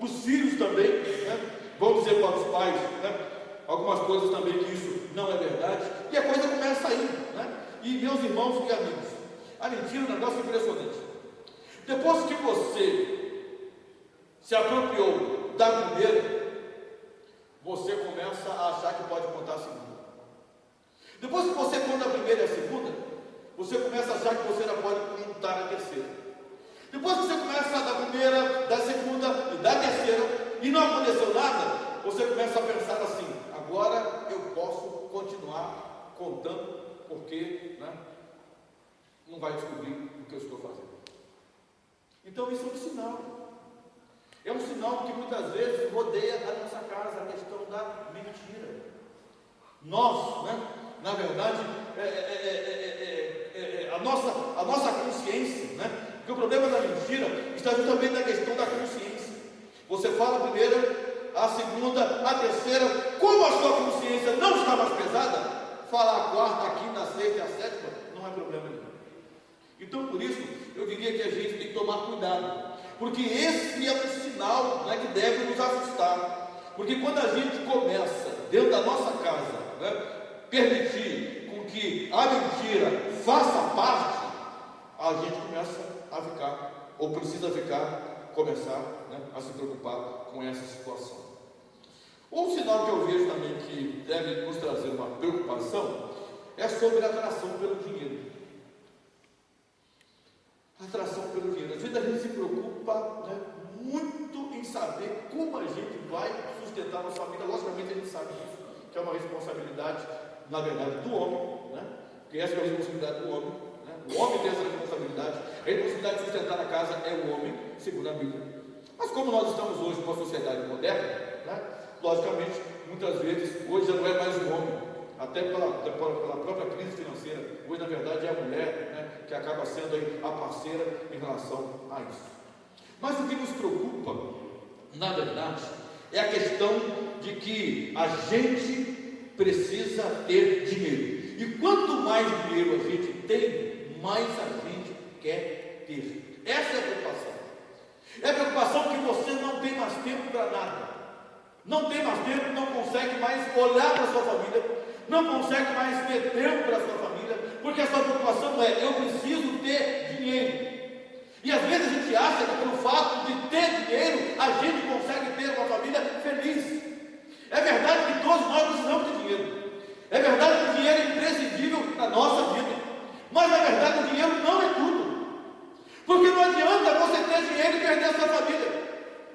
os filhos também, né, vão dizer para os pais, né, algumas coisas também que isso não é verdade, e a coisa começa a sair, né? E meus irmãos e amigos, a mentira é um negócio impressionante. Depois que você se apropriou da primeira, você começa a achar que pode contar a segunda. Depois que você conta a primeira e a segunda, você começa a achar que você já pode contar a terceira. Depois que você começa da primeira, da segunda e da terceira, e não aconteceu nada, você começa a pensar assim: agora eu posso continuar contando, porque, né, não vai descobrir o que eu estou fazendo. Então isso é um sinal. É um sinal que muitas vezes rodeia a nossa casa, a questão da mentira. Nós, né, na verdade, a nossa consciência, né, porque o problema da mentira está justamente na questão da consciência. Você fala a primeira, a segunda, a terceira, como a sua consciência não está mais pesada, fala a quarta, a quinta, a sexta e a sétima, não é problema nenhum. Então, por isso, eu diria que a gente tem que tomar cuidado, porque esse é um sinal, né, que deve nos assustar. Porque quando a gente começa, dentro da nossa casa, né, permitir com que a mentira faça parte, a gente começa a ficar, ou precisa começar, né, a se preocupar com essa situação. Um sinal que eu vejo também que deve nos trazer uma preocupação é sobre a atração pelo dinheiro. Atração pelo dinheiro. Às vezes a gente se preocupa, né, muito em saber como a gente vai sustentar a nossa família. Logicamente a gente sabe disso, que é uma responsabilidade, na verdade, do homem, né? Porque essa é a responsabilidade do homem, né? O homem tem essa responsabilidade. A responsabilidade de sustentar a casa é o homem, segundo a Bíblia. Mas como nós estamos hoje numa sociedade moderna, né, logicamente, muitas vezes, hoje já não é mais o homem, até pela própria crise financeira. Hoje, na verdade, é a mulher, né, que acaba sendo aí a parceira em relação a isso. Mas o que nos preocupa, na verdade, é a questão de que a gente precisa ter dinheiro. E quanto mais dinheiro a gente tem, mais a gente quer ter. Essa é a preocupação. É a preocupação que você não tem mais tempo para nada. Não tem mais tempo, não consegue mais olhar para a sua família, não consegue mais ter tempo para a sua família, porque a sua preocupação é: eu preciso ter dinheiro. E às vezes a gente acha que pelo fato de ter dinheiro, a gente consegue ter uma família feliz. É verdade que todos nós precisamos de dinheiro. É verdade que o dinheiro é imprescindível na nossa vida. Mas na verdade o dinheiro não é tudo. Porque não adianta você ter dinheiro e perder a sua família.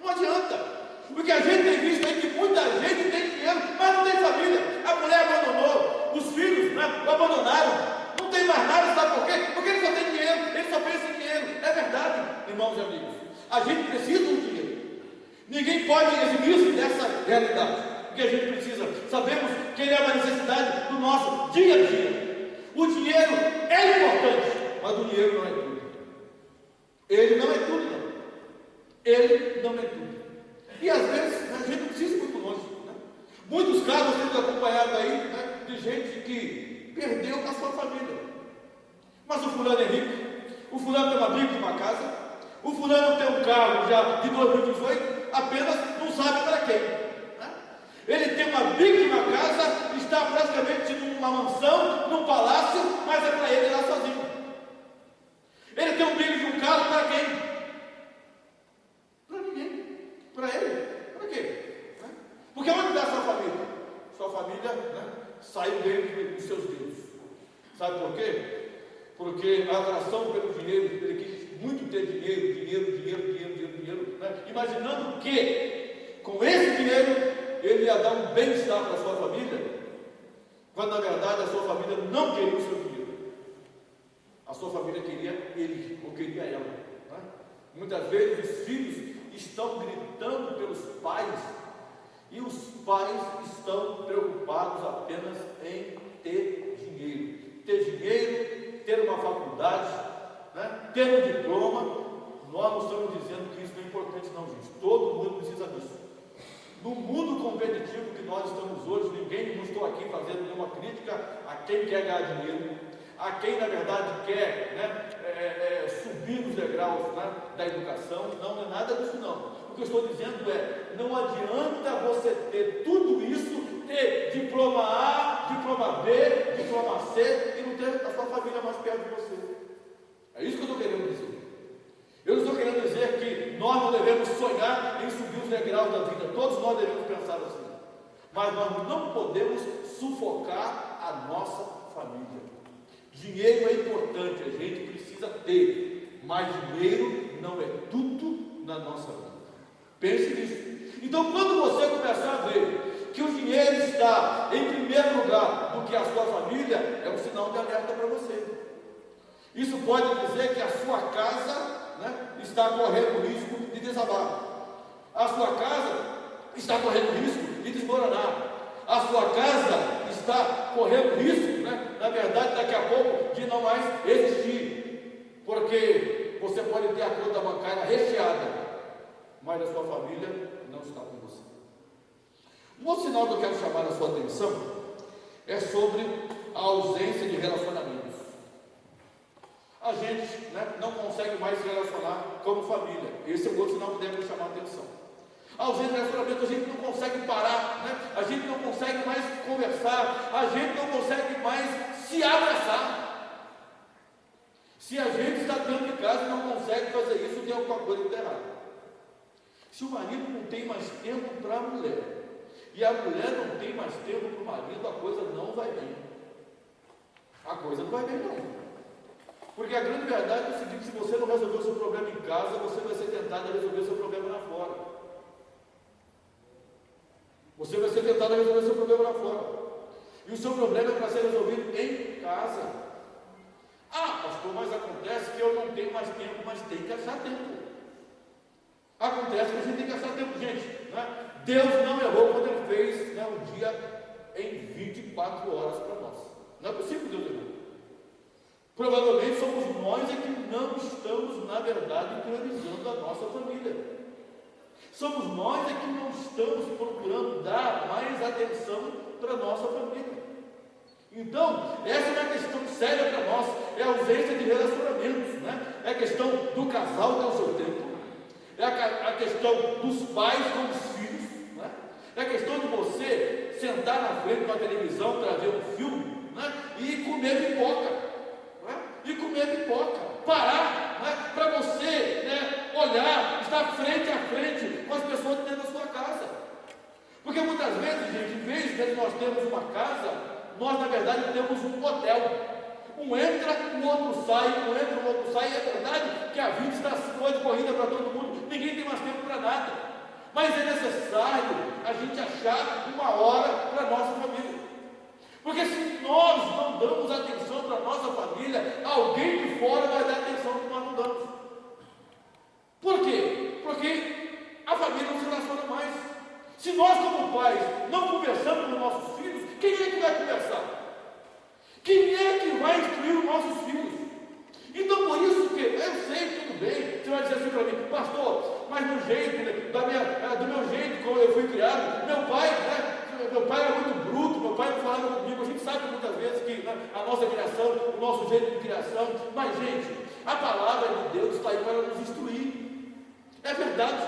Não adianta. Porque a gente tem visto aí que muita gente tem dinheiro, mas não tem família. A mulher abandonou, os filhos, né, o abandonaram. Não tem mais nada, sabe por quê? Porque ele só tem dinheiro, ele só pensa em dinheiro. É verdade, irmãos e amigos. A gente precisa do dinheiro. Ninguém pode eximir-se dessa realidade. Porque a gente precisa, sabemos que ele é uma necessidade do nosso dia a dia. O dinheiro é importante, mas o dinheiro não é tudo. Ele não é tudo, não. Ele não é tudo. E às vezes a gente não precisa ir muito longe, né? Muitos casos temos acompanhado aí, né, de gente que perdeu a sua família. Mas o fulano é rico, o fulano tem uma briga de uma casa, o fulano tem um carro já de 2018, apenas não sabe para quem, né? Ele tem uma briga de uma casa, está praticamente numa mansão, num palácio, mas é para ele lá sozinho. Ele tem um briga de um carro para quem? Para ninguém. Para ele. Para quê? Né? Porque onde está a sua família? Sua família, né, saiu dentro dos seus dedos. Sabe por quê? Porque a atração pelo dinheiro, ele quis muito ter dinheiro, né? Imaginando que com esse dinheiro ele ia dar um bem-estar para a sua família, quando na verdade a sua família não queria o seu dinheiro. A sua família queria ele, ou queria ela, né? Muitas vezes os filhos estão gritando pelos pais, e os pais estão preocupados apenas em ter dinheiro. Ter dinheiro, ter uma faculdade, né? Ter um diploma. Nós não estamos dizendo que isso não é importante, não, gente. Todo mundo precisa disso. No mundo competitivo que nós estamos hoje, não estou aqui fazendo nenhuma crítica a quem quer ganhar dinheiro, a quem na verdade quer, né, subir os degraus, né, da educação. Não é nada disso, não. O que eu estou dizendo é: não adianta você ter tudo isso, ter diploma A, diploma B, diploma C, e não ter a sua família mais perto de você. É isso que eu estou querendo dizer. Eu não estou querendo dizer que nós não devemos sonhar em subir os degraus da vida. Todos nós devemos pensar assim. Mas nós não podemos sufocar a nossa família. Dinheiro é importante, a gente precisa ter, mas dinheiro não é tudo na nossa vida. Pense nisso. Então, quando você começar a ver que o dinheiro está em primeiro lugar do que a sua família, é um sinal de alerta para você. Isso pode dizer que a sua casa, né, está correndo risco de desabar. A sua casa está correndo risco de desmoronar. A sua casa está correndo risco, né, na verdade, daqui a pouco, de não mais existir. Porque você pode ter a conta bancária recheada, mas a sua família não está com você. Um outro sinal que eu quero chamar a sua atenção é sobre a ausência de relacionamentos. A gente, né, não consegue mais se relacionar como família. Esse é o outro sinal que deve chamar a atenção. A ausência de relacionamento, a gente não consegue parar, né? A gente não consegue mais conversar, a gente não consegue mais se abraçar. Se a gente está dentro de casa e não consegue fazer isso, tem alguma coisa que está errada. Se o marido não tem mais tempo para a mulher, e a mulher não tem mais tempo para o marido, a coisa não vai bem. A coisa não vai bem, não. Porque a grande verdade é o seguinte: se você não resolver o seu problema em casa, você vai ser tentado a resolver o seu problema lá fora. Você vai ser tentado a resolver o seu problema lá fora. E o seu problema é para ser resolvido em casa. Ah, pastor, mas acontece que eu não tenho mais tempo, mas tem que achar tempo. Acontece que a gente tem que achar tempo, gente, né? Deus não errou quando Ele fez, né, um dia em 24 horas para nós. Não é possível que Deus errou. Provavelmente somos nós é que não estamos, na verdade, priorizando a nossa família. Somos nós é que não estamos procurando dar mais atenção para a nossa família. Então, essa é uma questão séria para nós, é a ausência de relacionamentos, né? É a questão do casal ter o seu tempo, é a questão dos pais com os filhos, né? É a questão de você sentar na frente de uma televisão para ver um filme, né, e comer pipoca. E comer pipoca, parar, né, para você, né, olhar, estar frente a frente com as pessoas dentro da sua casa. Porque muitas vezes, gente, em vez de nós termos uma casa, nós na verdade temos um hotel. Um entra, o outro sai, um entra, o outro sai. É verdade que a vida está de corrida para todo mundo, ninguém tem mais tempo para nada. Mas é necessário a gente achar uma hora para a nossa família. Porque se nós não damos atenção para a nossa família, alguém de fora vai dar atenção que nós não damos. Por quê? Porque a família não se relaciona mais. Se nós, como pais, não conversamos com os nossos filhos, quem é que vai conversar? Quem é que vai instruir os nossos filhos? Então, por isso que, eu sei, tudo bem, você vai dizer assim para mim: pastor, mas no jeito, do meu jeito como eu fui criado. Meu pai era muito bruto, meu pai não falava comigo. A gente sabe muitas vezes que a nossa criação, o nosso jeito de criação, mas gente, a palavra de Deus está aí para nos instruir. É verdade,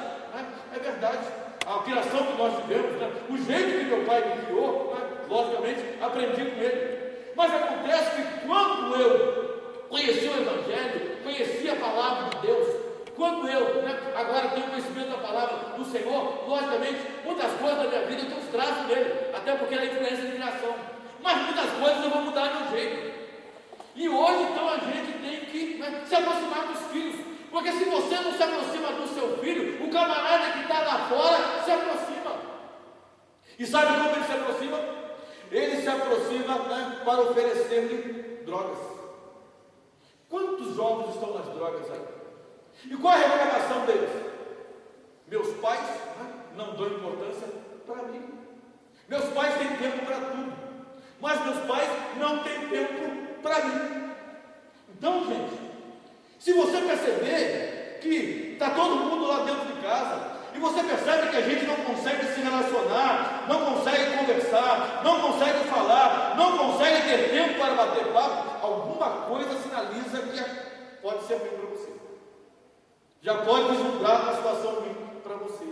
é verdade. A criação que nós tivemos, o jeito que meu pai me criou, logicamente aprendi com ele. Mas acontece que quando eu conheci o Evangelho, conheci a palavra de Deus, quando eu agora tenho conhecimento da palavra do Senhor, logicamente, muitas coisas da minha vida eu tenho os traços dele, até porque é a influência de criação. Mas muitas coisas eu vou mudar do meu jeito. E hoje, então, a gente tem que se aproximar dos filhos. Porque se você não se aproxima do seu filho, o camarada que está lá fora se aproxima. E sabe como ele se aproxima? Ele se aproxima para oferecer-lhe drogas. Quantos jovens estão nas drogas aí? E qual é a reclamação deles? Meus pais não dão importância para mim. Meus pais têm tempo para tudo, mas meus pais não têm tempo para mim. Então, gente, se você perceber que está todo mundo lá dentro de casa, e você percebe que a gente não consegue se relacionar, não consegue conversar, não consegue falar, não consegue ter tempo para bater papo, alguma coisa sinaliza que pode ser ruim para você. Já pode vislumbrar uma situação ruim para você.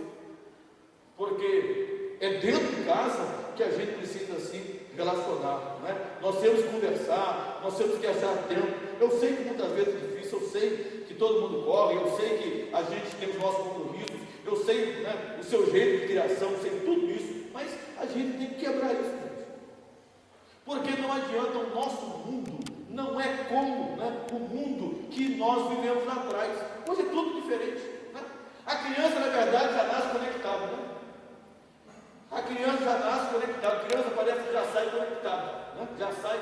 Porque é dentro de casa que a gente precisa se relacionar, Nós temos que conversar, nós temos que achar tempo. Eu sei que muitas vezes é difícil, eu sei que todo mundo corre, eu sei que a gente tem os nossos compromissos, eu sei o seu jeito de criação, eu sei tudo isso, mas a gente tem que quebrar isso, gente. Porque não adianta, o nosso mundo não é como o mundo que nós vivemos lá atrás. Hoje é tudo diferente. A criança, na verdade, já nasce conectada. A criança já nasce conectada. A criança parece que já sai conectada. Já sai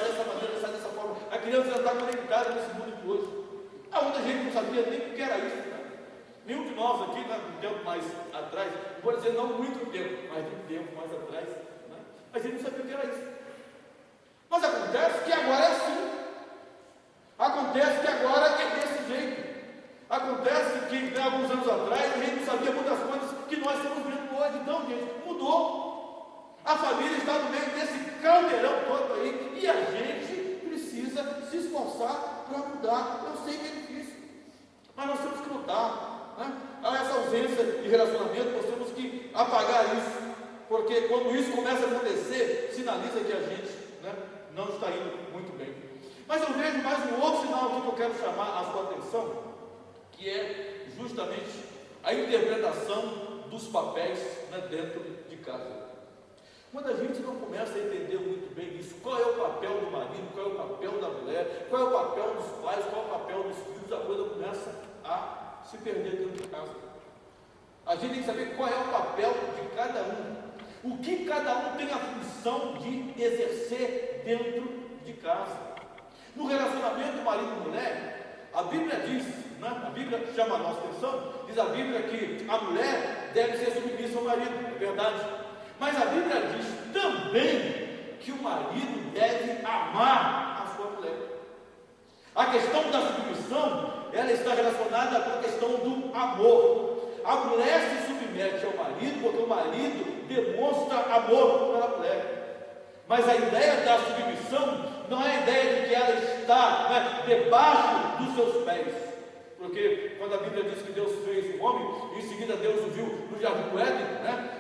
dessa maneira, sai dessa forma. A criança já está conectada nesse mundo de hoje. A muita gente não sabia nem o que era isso. Nenhum de nós aqui, um tempo mais atrás, vou dizer não muito tempo, mas um tempo mais atrás, a gente não sabia o que era isso. Mas acontece que agora é assim. Acontece que agora é desse jeito. Acontece que alguns anos atrás a gente não sabia muitas coisas que nós estamos vendo hoje. Então, gente, mudou. A família está no meio desse caldeirão todo aí e a gente precisa se esforçar para mudar. Eu sei que é difícil, mas nós temos que lutar. Essa ausência de relacionamento, nós temos que apagar isso, porque quando isso começa a acontecer, sinaliza que a gente não está indo muito bem. Mas eu vejo mais um outro sinal aqui que eu quero chamar a sua atenção, que é justamente a interpretação dos papéis dentro de casa. Quando a gente não começa a entender muito bem isso, qual é o papel do marido, qual é o papel da mulher, qual é o papel dos pais, qual é o papel dos filhos, a coisa começa a se perder dentro de casa. A gente tem que saber qual é o papel de cada um, o que cada um tem a função de exercer dentro de casa. No relacionamento marido e mulher, a Bíblia diz, a Bíblia chama a nossa atenção, diz a Bíblia que a mulher deve ser submissa ao marido, é verdade, mas a Bíblia diz também que o marido deve amar a sua mulher. A questão da submissão, ela está relacionada com a questão do amor. A mulher se submete ao marido porque o marido demonstra amor pela mulher. Mas a ideia da submissão não é a ideia de que ela está debaixo dos seus pés. Porque quando a Bíblia diz que Deus fez o homem, em seguida Deus o viu no jardim do Éden,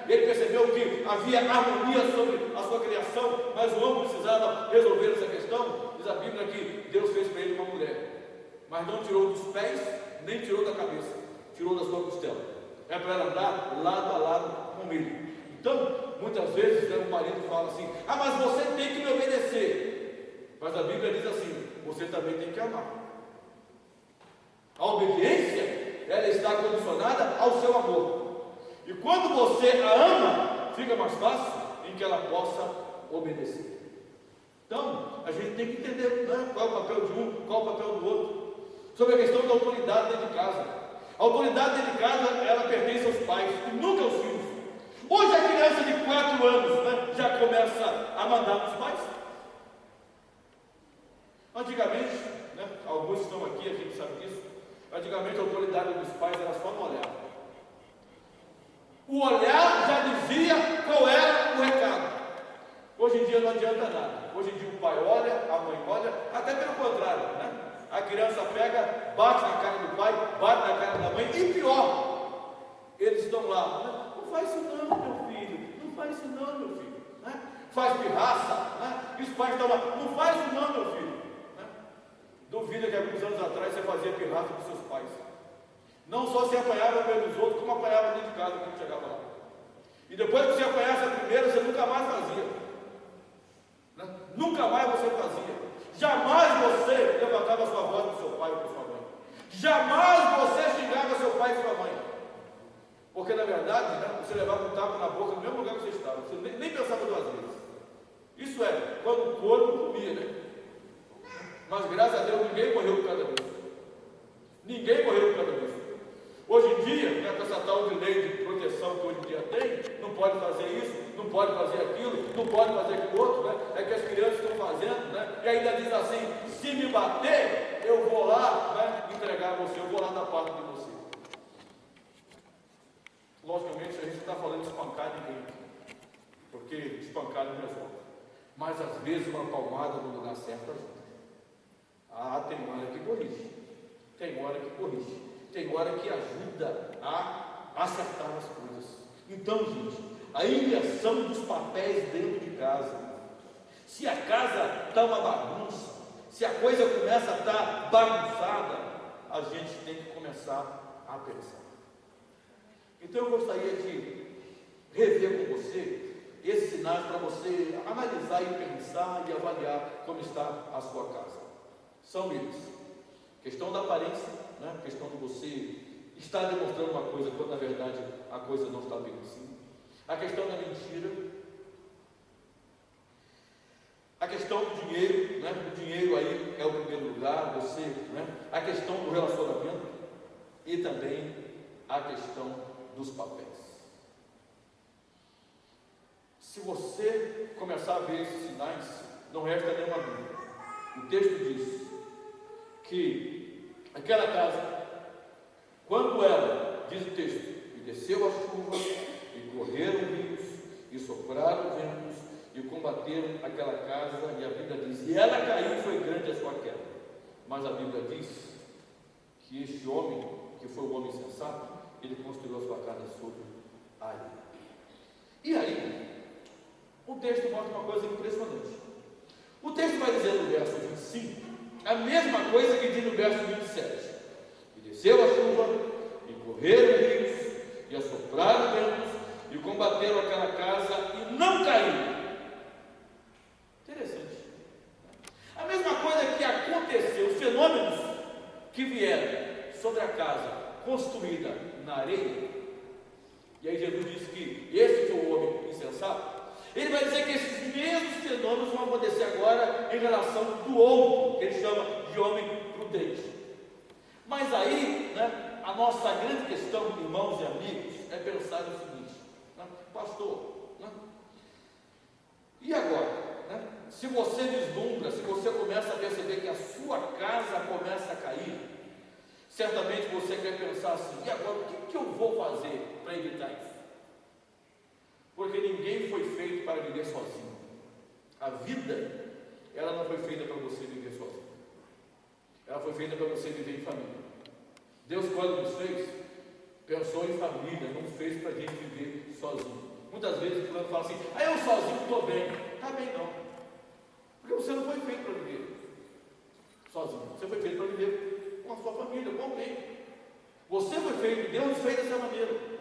ele percebeu que havia harmonia sobre a sua criação, mas o homem precisava resolver essa questão. Diz a Bíblia que Deus fez para ele uma mulher, mas não tirou dos pés, nem tirou da cabeça, tirou da sua costela. É para ela andar lado a lado com ele. Então, muitas vezes o marido fala assim: mas você tem que me obedecer. Mas a Bíblia diz assim: você também tem que amar. A obediência, ela está condicionada ao seu amor. E quando você a ama, fica mais fácil em que ela possa obedecer. Então, a gente tem que entender qual é o papel de um, qual é o papel do outro. Sobre a questão da autoridade dentro de casa. A autoridade dentro de casa, ela pertence aos pais e nunca aos filhos. Hoje a criança de 4 anos já começa a mandar nos pais. Antigamente, alguns estão aqui, a gente sabe disso. Antigamente a autoridade dos pais era só no olhar. lá, né? Não faz isso não, meu filho, não faz isso não, meu filho, né? Faz pirraça, né? E os pais estão lá, não faz isso não, meu filho, né? Duvida que alguns anos atrás você fazia pirraça com seus pais. Não só se apanhava no meio dos outros, como apanhava dentro de casa quando chegava lá. E depois que você apanhasse a primeira, você nunca mais fazia, né? Nunca mais você fazia. Jamais você levantava sua voz para o seu pai ou para sua mãe. Jamais você xingava seu pai e sua mãe. Porque na verdade, né, você levava um tapa na boca no mesmo lugar que você estava. Você nem pensava duas vezes. Isso é, quando o corpo comia, né? Mas graças a Deus ninguém morreu por causa disso. Ninguém morreu por causa disso. Hoje em dia, né, com essa tal de lei de proteção que hoje em dia tem, não pode fazer isso, não pode fazer aquilo, não pode fazer aquilo outro, né? É que as crianças estão fazendo, né? E ainda diz assim: se me bater, eu vou lá, né, entregar você, eu vou lá da parte de você. Logicamente, a gente não está falando de espancar ninguém, porque espancar não resolve. Mas às vezes uma palmada no lugar certo ajuda. Ah, tem hora que corrige, tem hora que corrige. Tem hora que ajuda a acertar as coisas. Então, gente, a inversão dos papéis dentro de casa. Se a casa está uma bagunça, se a coisa começa a estar bagunçada, a gente tem que começar a pensar. Então eu gostaria de rever com você esses sinais para você analisar e pensar e avaliar como está a sua casa. São eles: questão da aparência, né? Questão de você estar demonstrando uma coisa quando na verdade a coisa não está bem assim. A questão da mentira, a questão do dinheiro, né? O dinheiro aí é o primeiro lugar, você, né? A questão do relacionamento e também a questão dos papéis. Se você começar a ver esses sinais, não resta nenhuma dúvida. O texto diz que aquela casa, quando ela, diz o texto, e desceu a chuva, e correram rios, e sopraram ventos, e combateram aquela casa, e a Bíblia diz, e ela caiu, foi grande a sua queda. Mas a Bíblia diz que este homem, que foi o homem sensato, ele construiu a sua casa sobre a areia. E aí, o texto mostra uma coisa impressionante. O texto vai dizer no verso 25 a mesma coisa que diz no verso 27. E desceu a chuva, e correram rios, e assopraram ventos, e combateram aquela casa, e não caiu. Interessante. A mesma coisa que aconteceu, os fenômenos que vieram sobre a casa construída na areia, e aí Jesus disse que esse foi o homem insensato. Ele vai dizer que esses mesmos fenômenos vão acontecer agora em relação do outro, que ele chama de homem prudente. Mas aí, né, a nossa grande questão, irmãos e amigos, é pensar no seguinte, né, pastor, né, e agora? Né, se você vislumbra, se você começa a perceber que a sua casa começa a cair, certamente você quer pensar assim, e agora o que eu vou fazer para evitar isso? Porque ninguém foi feito para viver sozinho. A vida, ela não foi feita para você viver sozinho. Ela foi feita para você viver em família. Deus, quando nos fez, pensou em família, não fez para a gente viver sozinho. Muitas vezes o fulano fala assim, eu sozinho estou bem. Está bem não. Porque você não foi feito para viver sozinho. Você foi feito para viver com a sua família, com alguém. Você foi feito, Deus nos fez dessa maneira.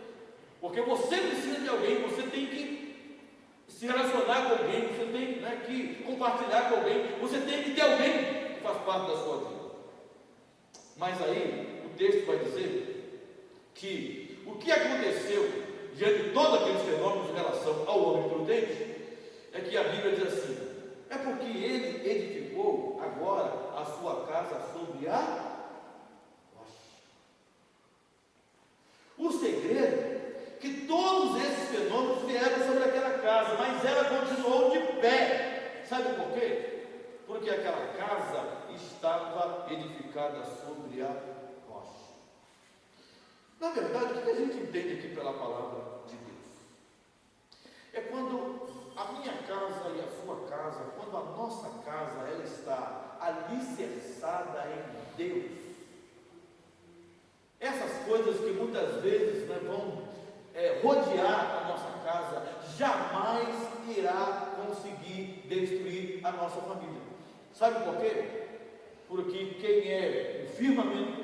Porque você precisa de alguém, você tem que se relacionar com alguém, você tem, né, que compartilhar com alguém, você tem que ter alguém que faz parte da sua vida. Mas aí, o texto vai dizer que o que aconteceu diante de todos aqueles fenômenos em relação ao homem prudente, é que a Bíblia diz assim, é porque ele edificou agora a sua casa sobre a rocha. O segredo que todos esses fenômenos vieram sobre aquela casa, mas ela continuou de pé. Sabe por quê? Porque aquela casa estava edificada sobre a rocha. Na verdade, o que a gente entende aqui pela palavra de Deus? É quando a minha casa e a sua casa, quando a nossa casa, ela está alicerçada em Deus. Essas coisas que muitas vezes, né, vão rodear a nossa casa, jamais irá conseguir destruir a nossa família. Sabe por quê? Porque quem é o firmamento,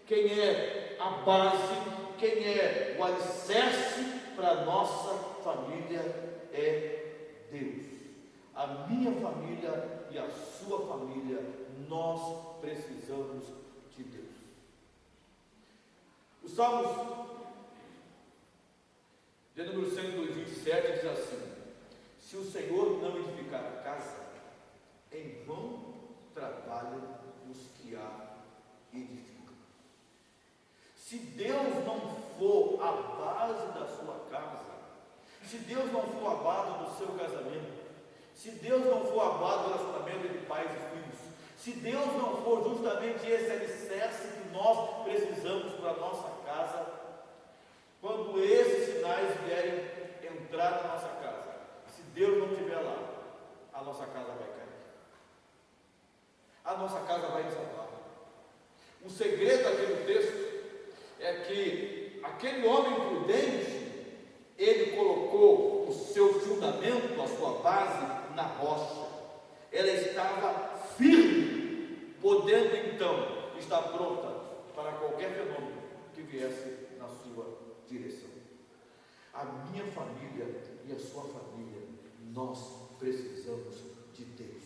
quem é a base, quem é o alicerce para a nossa família é Deus. A minha família e a sua família, nós precisamos de Deus. O Salmos de número 127 diz assim: se o Senhor não edificar a casa, em vão trabalham os que a edificam. Se Deus não for a base da sua casa, se Deus não for a base do seu casamento, se Deus não for a base do relacionamento entre pais e filhos, se Deus não for justamente esse alicerce que nós precisamos para a nossa casa, quando esses sinais vierem entrar na nossa casa, se Deus não estiver lá, a nossa casa vai cair. A nossa casa vai desabar. O segredo daquele texto é que aquele homem prudente, ele colocou o seu fundamento, a sua base na rocha. Ela estava firme, podendo então estar pronta para qualquer fenômeno que viesse na sua direção. A minha família e a sua família, nós precisamos de Deus.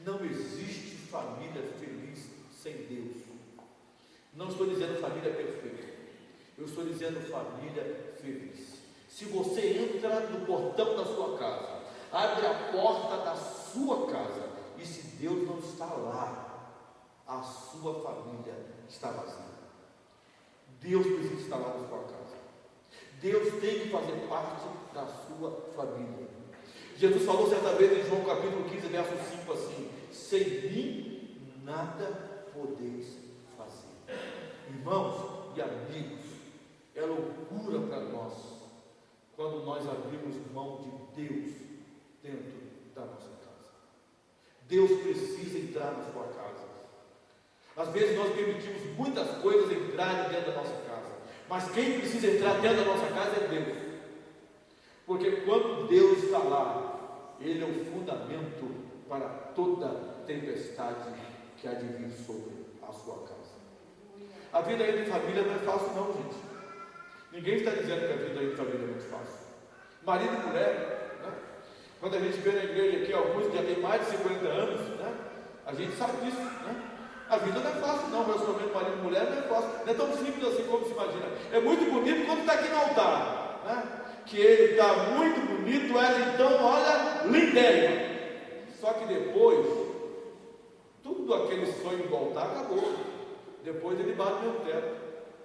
Não existe família feliz sem Deus. Não estou dizendo família perfeita, eu estou dizendo família feliz. Se você entra no portão da sua casa, abre a porta da sua casa, e se Deus não está lá, a sua família está vazia. Deus precisa estar lá na sua casa. Deus tem que fazer parte da sua família. Jesus falou certa vez em João capítulo 15, verso 5 assim: sem mim nada podeis fazer. Irmãos e amigos, é loucura para nós quando nós abrimos mão de Deus dentro da nossa casa. Deus precisa entrar na sua casa. Às vezes nós permitimos muitas coisas entrarem dentro da nossa casa, mas quem precisa entrar dentro da nossa casa é Deus. Porque quando Deus está lá, Ele é o fundamento para toda tempestade que há de vir sobre a sua casa. A vida entre família não é fácil não, gente. Ninguém está dizendo que a vida entre família é muito fácil. Marido e mulher, né? Quando a gente vê na igreja aqui alguns que já tem mais de 50 anos, né? A gente sabe disso, né? A vida não é fácil não, o relacionamento marido e mulher não é fácil, não é tão simples assim como se imagina. É muito bonito quando está aqui no altar, né? Que ele está muito bonito, ela então, olha, lindérrima. Só que depois, tudo aquele sonho do altar acabou. Depois ele bate no teto.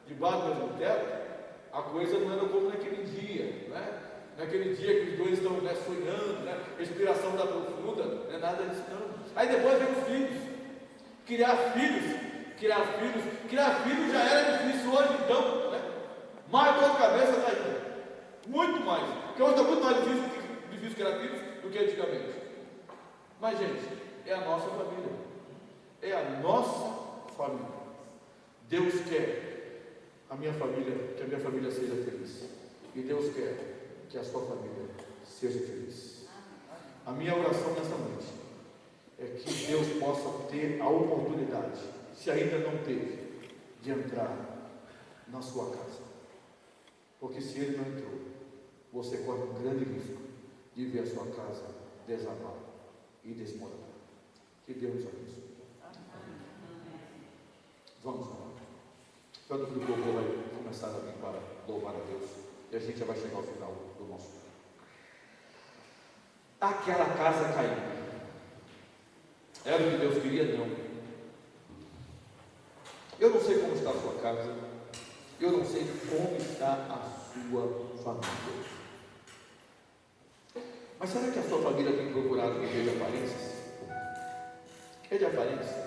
Debaixo do mesmo teto, a coisa não era como naquele dia, né? Naquele dia que os dois estão, né, sonhando, né? Respiração da profunda, não é nada disso não. Aí depois vem os filhos. Criar filhos já era difícil hoje então, né? Mais dor de cabeça daí. Muito mais, porque hoje está muito mais difícil criar filhos do que antigamente. Mas gente, é a nossa família. É a nossa família. Deus quer a minha família, que a minha família seja feliz. E Deus quer que a sua família seja feliz. A minha oração nessa noite é que Deus possa ter a oportunidade, se ainda não teve, de entrar na sua casa. Porque se Ele não entrou, você corre um grande risco de ver a sua casa desabar e desmoronar. Que Deus nos abençoe. Vamos orar. Quando o povo vai começar a vir para louvar a Deus, e a gente já vai chegar ao final do nosso tempo. Aquela casa caiu. Era o que Deus queria? Não. Eu não sei como está a sua casa, eu não sei como está a sua família. Mas será que a sua família tem procurado viver de aparências? É de aparência?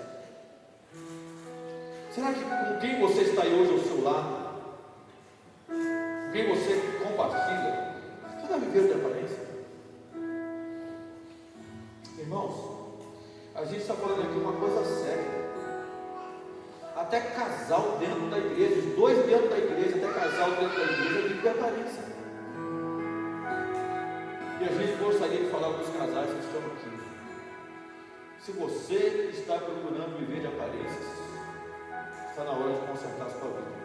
Será que com quem você está aí hoje ao seu lado, com quem você compartilha, você está vivendo de aparência? Irmãos, a gente está falando aqui uma coisa séria. Até casal dentro da igreja, os dois dentro da igreja, até casal dentro da igreja, gostaria de falar com os casais que estão aqui. Se você está procurando viver de aparências, está na hora de consertar a sua vida.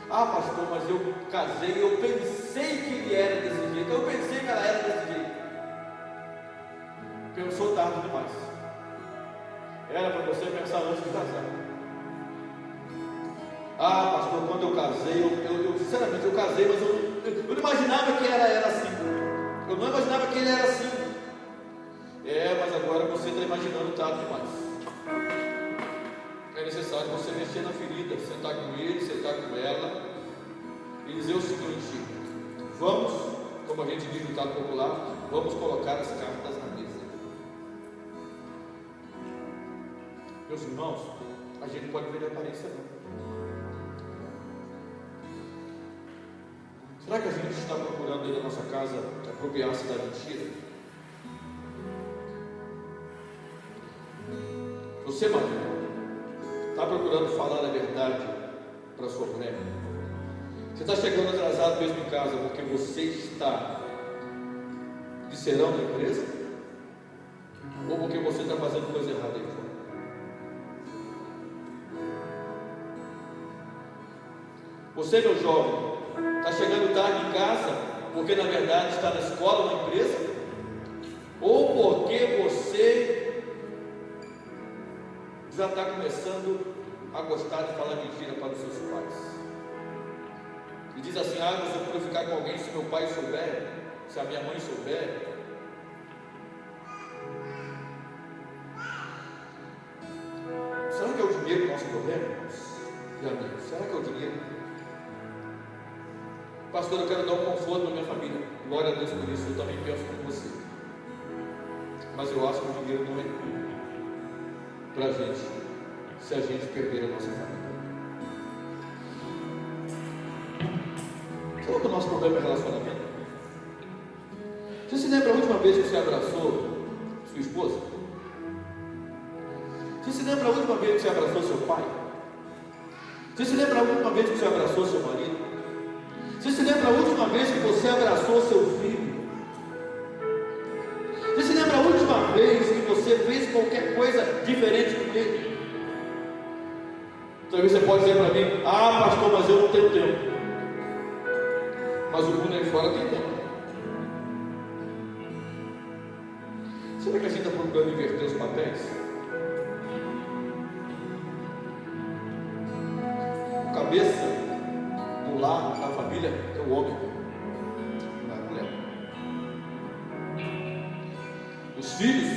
Ah, pastor, mas eu casei, eu pensei que ele era desse jeito, eu pensei que ela era desse jeito. Pensou tarde demais. Era para você pensar antes de casar. Ah, pastor, quando eu casei, eu sinceramente eu casei, mas eu não imaginava que ela era assim. Eu não imaginava que ele era assim. Mas agora você está imaginando tarde demais. É necessário você mexer na ferida, sentar com ele, sentar com ela e dizer o seguinte: vamos, como a gente diz no ditado popular, vamos colocar as cartas na mesa. Meus irmãos, a gente não pode ver de aparência não. Será que a gente está procurando dentro da nossa casa apropriar-se da mentira? Você, marido, está procurando falar a verdade para sua mulher? Você está chegando atrasado mesmo em casa porque você está de serão da empresa? Ou porque você está fazendo coisa errada aí fora? Você, meu jovem, está chegando tarde em casa porque na verdade está na escola ou na empresa? Ou porque você já está começando a gostar de falar mentira para os seus pais? E diz assim: ah, mas eu vou ficar com alguém se meu pai souber, se a minha mãe souber. Será que é o dinheiro o nosso problema, irmãos e amigos? Será que é o dinheiro? Pastor, eu quero dar um conforto para minha família. Glória a Deus por isso, eu também penso como você. Mas eu acho que o dinheiro não é tudo para a gente, se a gente perder a nossa família. Será que o nosso problema é relacionamento? Você se lembra a última vez que você abraçou sua esposa? Você se lembra a última vez que você abraçou seu pai? Você se lembra a última vez que você abraçou seu marido? Você se lembra a última vez que você abraçou seu filho? Você se lembra a última vez que você fez qualquer coisa diferente com ele? Talvez você pode dizer para mim: ah, pastor, mas eu não tenho tempo. Mas o mundo aí fora tem tempo. Será que a gente está procurando inverter os papéis? O cabeça do lar, da família, é o homem, não é a mulher. Os filhos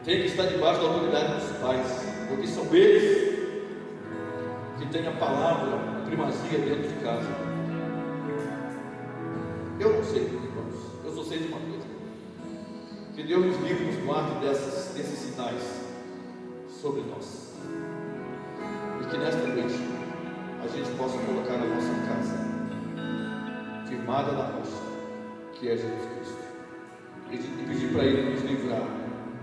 têm que estar debaixo da autoridade dos pais, porque são eles que têm a palavra, a primazia dentro de casa. Eu não sei, irmãos, eu só sei de uma coisa: que Deus nos livre e nos guarde desses sinais sobre nós, e que nesta noite a gente possa colocar a nossa casa firmada na rocha, que é Jesus Cristo, e pedir para Ele nos livrar,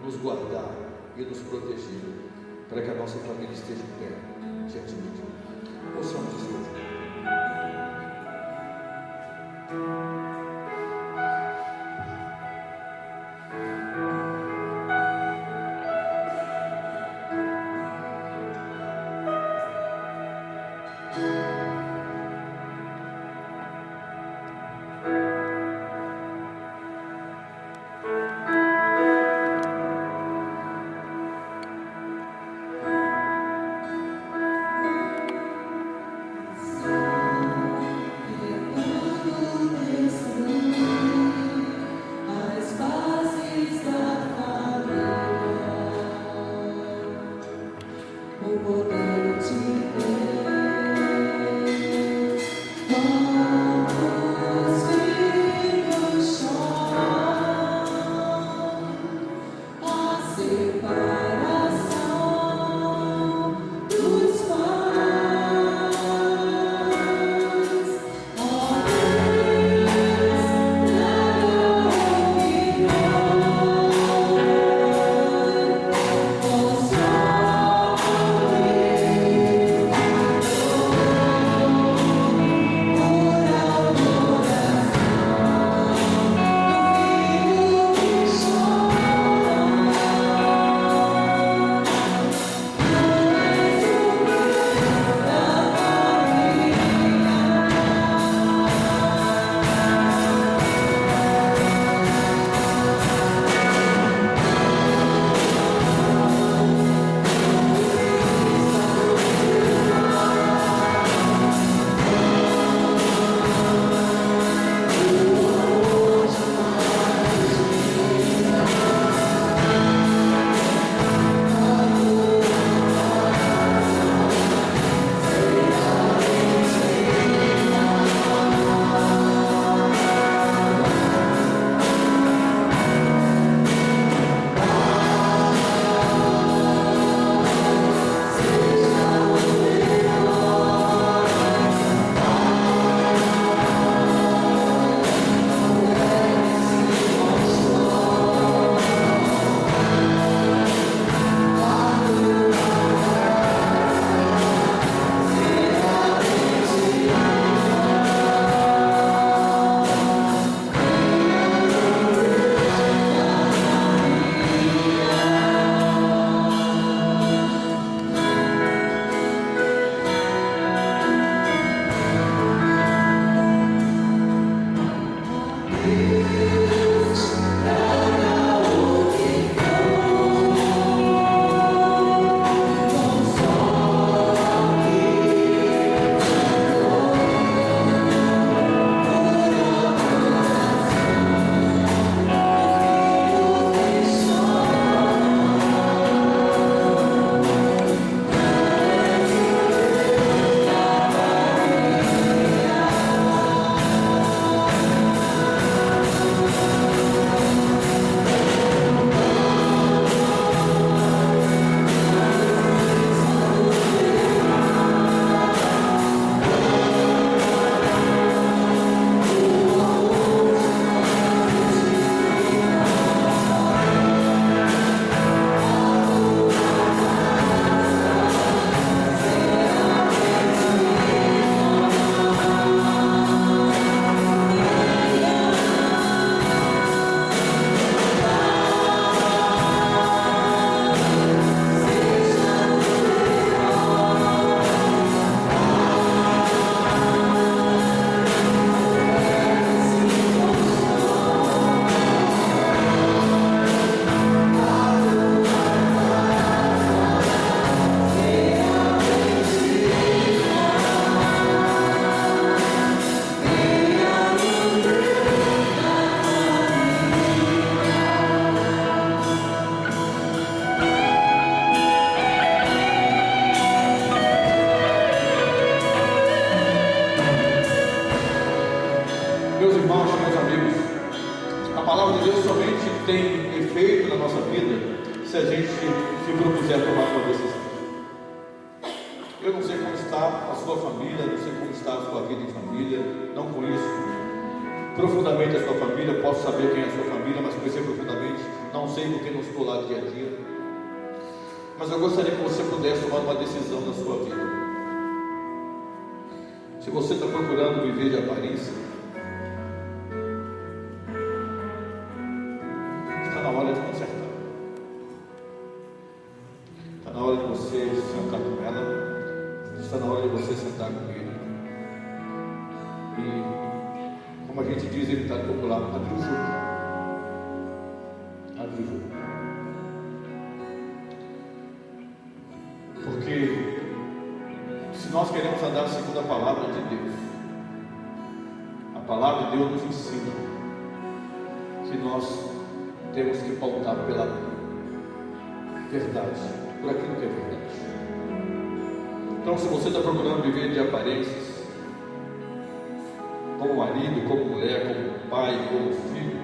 nos guardar e nos proteger, para que a nossa família esteja em pé diante de Deus. Possamos dizer: Meus irmãos, meus amigos, a palavra de Deus somente tem efeito na nossa vida se a gente se propuser a tomar uma decisão. Eu não sei como está a sua família, não sei como está a sua vida em família, não conheço profundamente a sua família, posso saber quem é a sua família, mas conhecer profundamente, não sei porque não estou lá dia a dia. Mas eu gostaria que você pudesse tomar uma decisão na sua vida. Se você está procurando viver de aparência, está na hora de consertar. Está na hora de você sentar com ela, está na hora de você sentar com ele. E como a gente diz, ele está popular, abre o jogo. Abre o jogo. Porque se nós queremos andar segundo a palavra de Deus, a palavra de Deus nos ensina que nós temos que pautar pela verdade, por aquilo que é verdade. Então, se você está procurando viver de aparências, como marido, como mulher, como pai, como filho,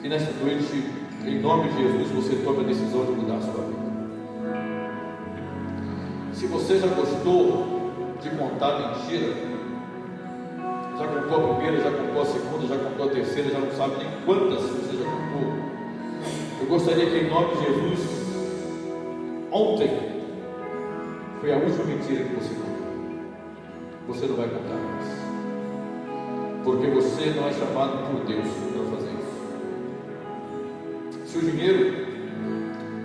que nesta noite, em nome de Jesus, você tome a decisão de mudar a sua vida. Se você já gostou de contar mentira, já contou a primeira, já contou a segunda, já contou a terceira, já não sabe nem quantas você já contou, eu gostaria que, em nome de Jesus, ontem foi a última mentira que você contou. Você não vai contar mais, porque você não é chamado por Deus para fazer isso. Se o dinheiro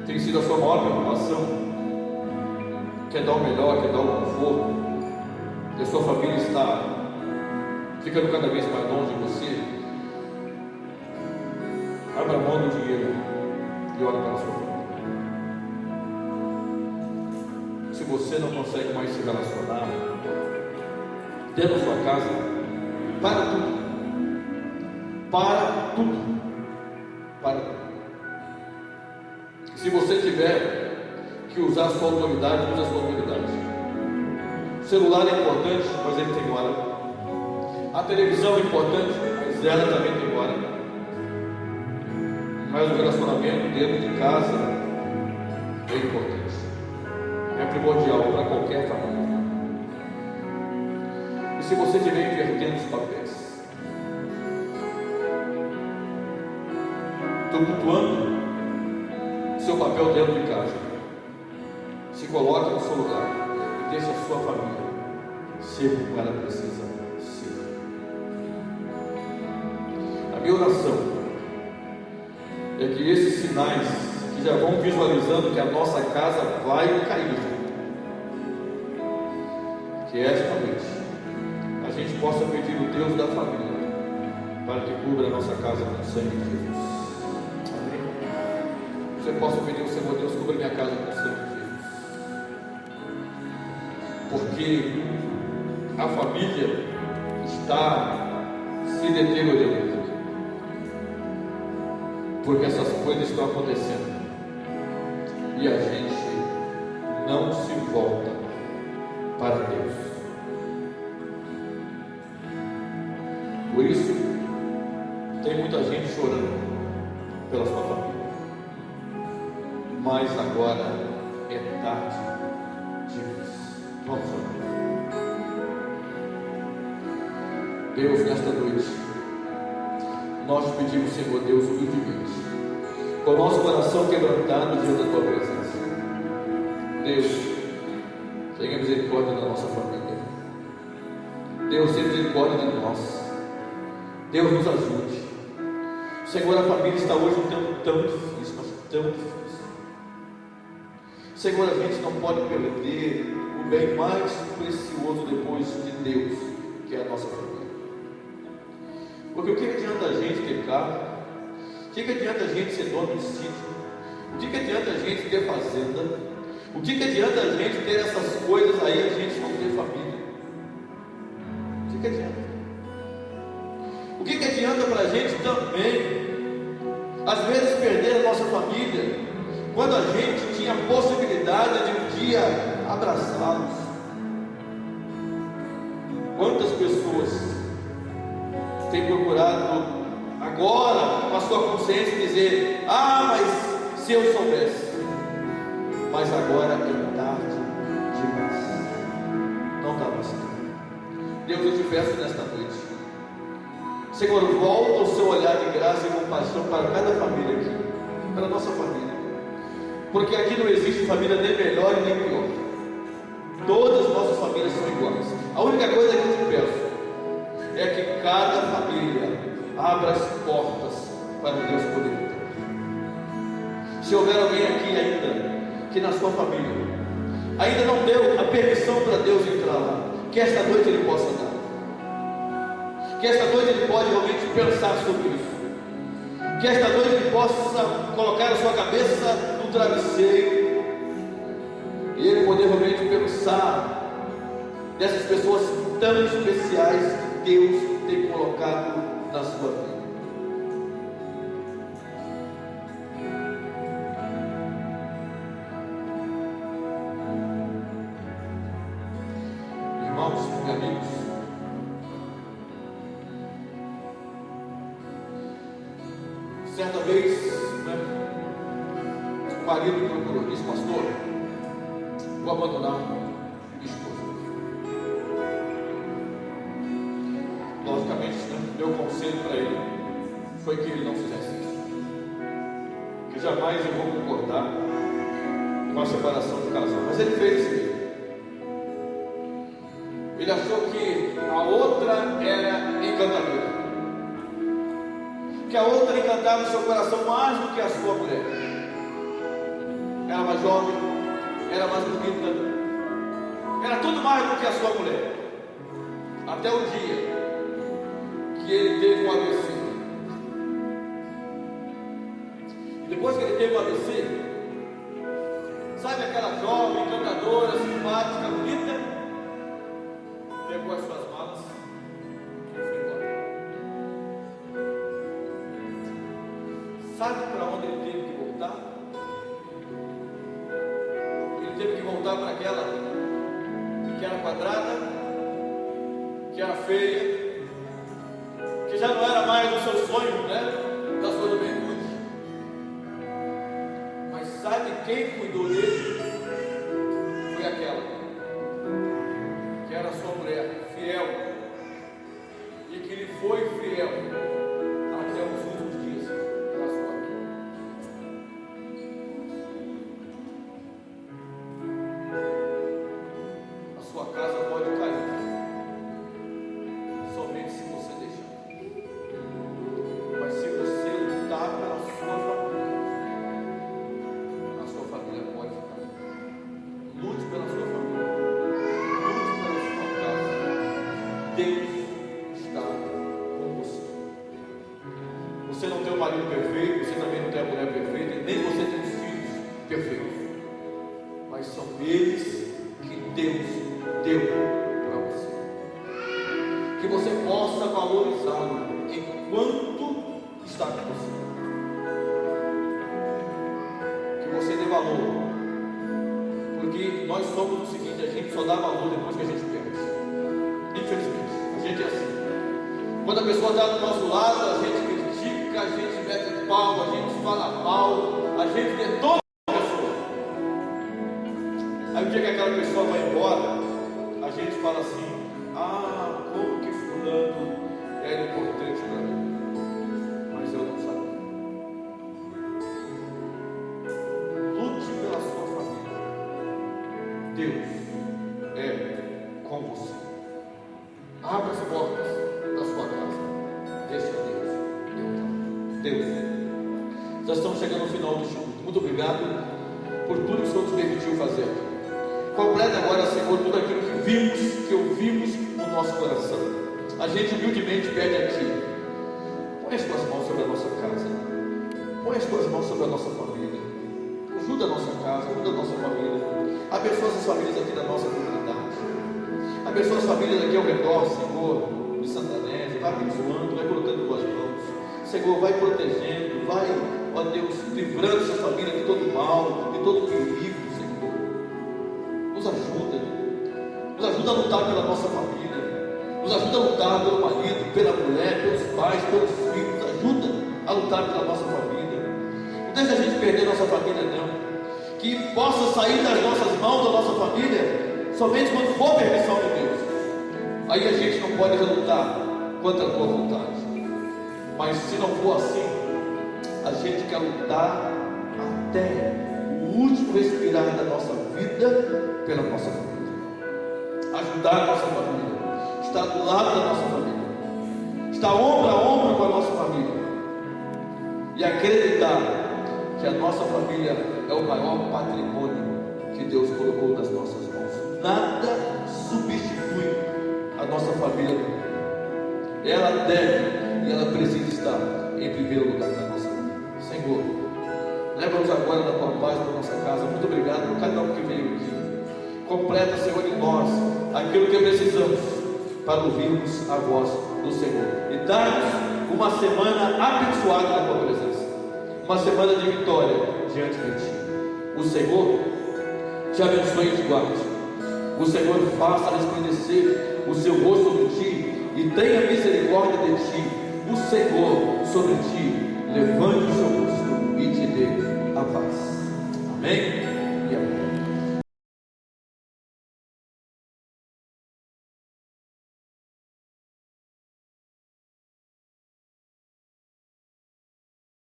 tem sido a sua maior preocupação, quer dar o melhor, quer dar o conforto, e a sua família está ficando cada vez mais longe de você, abra mão do dinheiro e olhe para a sua família. Se você não consegue mais se relacionar dentro da sua casa, para tudo. Para tudo. Para tudo. Se você tiver que usar a sua autoridade, use a sua autoridade. O celular é importante, mas ele tem hora. A televisão é importante, mas ela também tem hora. Mas o relacionamento dentro de casa é importante. É primordial para qualquer família. E se você estiver invertendo os papéis, tumultuando seu papel dentro de casa, se coloque no seu lugar e deixe a sua família ser como ela precisa ser. A minha oração é que esses sinais que já vão visualizando que a nossa casa vai cair, que esta noite a gente possa pedir o Deus da família para que cubra a nossa casa com o sangue de Jesus. Amém? Você possa pedir ao Senhor: Deus, cubra minha casa com o sangue de Jesus. Porque a família está se deteriorando, porque essas coisas estão acontecendo e a gente não se volta para Deus. Por isso, tem muita gente chorando pela sua família, mas agora é tarde demais. Vamos orar. Deus, nesta noite, nós te pedimos, Senhor Deus, humildemente, com o nosso coração quebrantado diante da tua presença. Deus, tenha misericórdia da nossa família. Deus, tenha misericórdia de nós. Deus, nos ajude. Senhor, a família está hoje um tempo tão difícil, mas tão difícil. Senhor, a gente não pode perder o bem mais precioso depois de Deus, que é a nossa família. Porque o que adianta a gente ter carro? O que adianta a gente ser dono de sítio? O que adianta a gente ter fazenda? O que adianta a gente ter essas coisas aí, a gente não ter família? O que adianta? O que adianta para a gente também, às vezes, perder a nossa família, quando a gente tinha a possibilidade de um dia abraçá-los? Quantas pessoas tem procurado agora, com a sua consciência, dizer: mas se eu soubesse. Mas agora é tarde demais. Não está mais tarde. Deus, eu te peço nesta noite, Senhor, volta o seu olhar de graça e compaixão para cada família aqui, para a nossa família, porque aqui não existe família nem melhor e nem pior. Todas as nossas famílias são iguais. A única coisa que eu te peço é que cada família abra as portas para o Deus poderoso. Se houver alguém aqui ainda que na sua família ainda não deu a permissão para Deus entrar lá, que esta noite Ele possa dar, que esta noite Ele pode realmente pensar sobre isso, que esta noite Ele possa colocar a sua cabeça no travesseiro e Ele poder realmente pensar dessas pessoas tão especiais que Deus tem colocado na sua vida. Irmãos e amigos, certa vez, o marido me procurou e disse: pastor, vou abandonar minha esposa. Logicamente, meu conselho para ele foi que ele não fizesse isso, que jamais eu vou concordar com a separação do casal, mas ele fez isso mesmo. Ele achou que a outra era encantadora, que a outra encantava o seu coração mais do que a sua mulher. Era mais jovem, era mais bonita, era tudo mais do que a sua mulher, até o dia que ele teve um AVC. E depois que ele teve um AVC, sabe aquela jovem, encantadora, simpática, bonita, pegou as suas malas e foi embora. Sabe para onde ele teve que voltar? Ele teve que voltar para aquela que era quadrada, que era feia, que já não era mais o seu sonho, da sua juventude. Mas sabe quem cuidou dele? Foi aquela que era sua mulher, fiel, e que lhe foi fiel até os últimos dias da sua vida. A sua casa pode cair somente se você deixar, mas se você lutar pela sua família pode ficar. Lute pela sua família, lute pela sua casa. Deus está com você. Você não tem um marido perfeito, você também não tem a mulher perfeita, e nem você tem os filhos perfeitos, mas são eles que Deus deu para você. Que você possa valorizá-lo enquanto está com você. Que você dê valor, porque nós somos o seguinte: a gente só dá valor depois que a gente perde. Infelizmente, a gente é assim. Quando a pessoa está do nosso lado, a gente critica, a gente mete pau, a gente fala mal, a gente detona a pessoa. Aí o dia que aquela pessoa vai embora, a gente fala assim: como que fulano era importante para mim, mas eu não sabia. Lute pela sua família. Deus é com você. Abra as portas da sua casa. Deixa Deus entrar. Deus, já estamos chegando ao final do show. Muito obrigado por tudo que o Senhor nos permitiu fazer. Completa agora, Senhor, tudo aquilo que vimos, que ouvimos no nosso coração. A gente humildemente pede a Ti: põe as Tuas mãos sobre a nossa casa, põe as Tuas mãos sobre a nossa família, ajuda a nossa casa, ajuda a nossa família, abençoa as famílias aqui da nossa comunidade, abençoa as famílias aqui ao redor, Senhor, de Santanés. Vai abençoando, vai colocando Tuas mãos, Senhor, vai protegendo, vai, ó Deus, livrando essa família de todo mal, de todo perigo, Senhor. Nos ajuda a lutar pela nossa família, Nos ajuda a lutar pelo marido, pela mulher, pelos pais, pelos filhos. Ajuda a lutar pela nossa família. Não deixa a gente perder nossa família, não. Que possa sair das nossas mãos, da nossa família, somente quando for permissão de Deus. Aí a gente não pode relutar contra a boa vontade. Mas se não for assim, a gente quer lutar até o último respirar da nossa vida pela nossa família. Ajudar a nossa família. Estar do lado da nossa família. Estar ombro a ombro com a nossa família. E acreditar que a nossa família é o maior patrimônio que Deus colocou nas nossas mãos. Nada substitui a nossa família. Ela deve e ela precisa estar em primeiro lugar na nossa vida. Senhor, leva-nos agora na tua paz para a nossa casa. Muito obrigado por cada um que veio aqui. Completa, Senhor, em nós aquilo que precisamos para ouvirmos a voz do Senhor. E dá-nos uma semana abençoada na tua presença. Uma semana de vitória diante de ti. O Senhor te abençoe e te guarde. O Senhor faça resplandecer o seu rosto sobre ti e tenha misericórdia de ti. O Senhor sobre ti levante o seu rosto e te dê a paz. Amém e amém.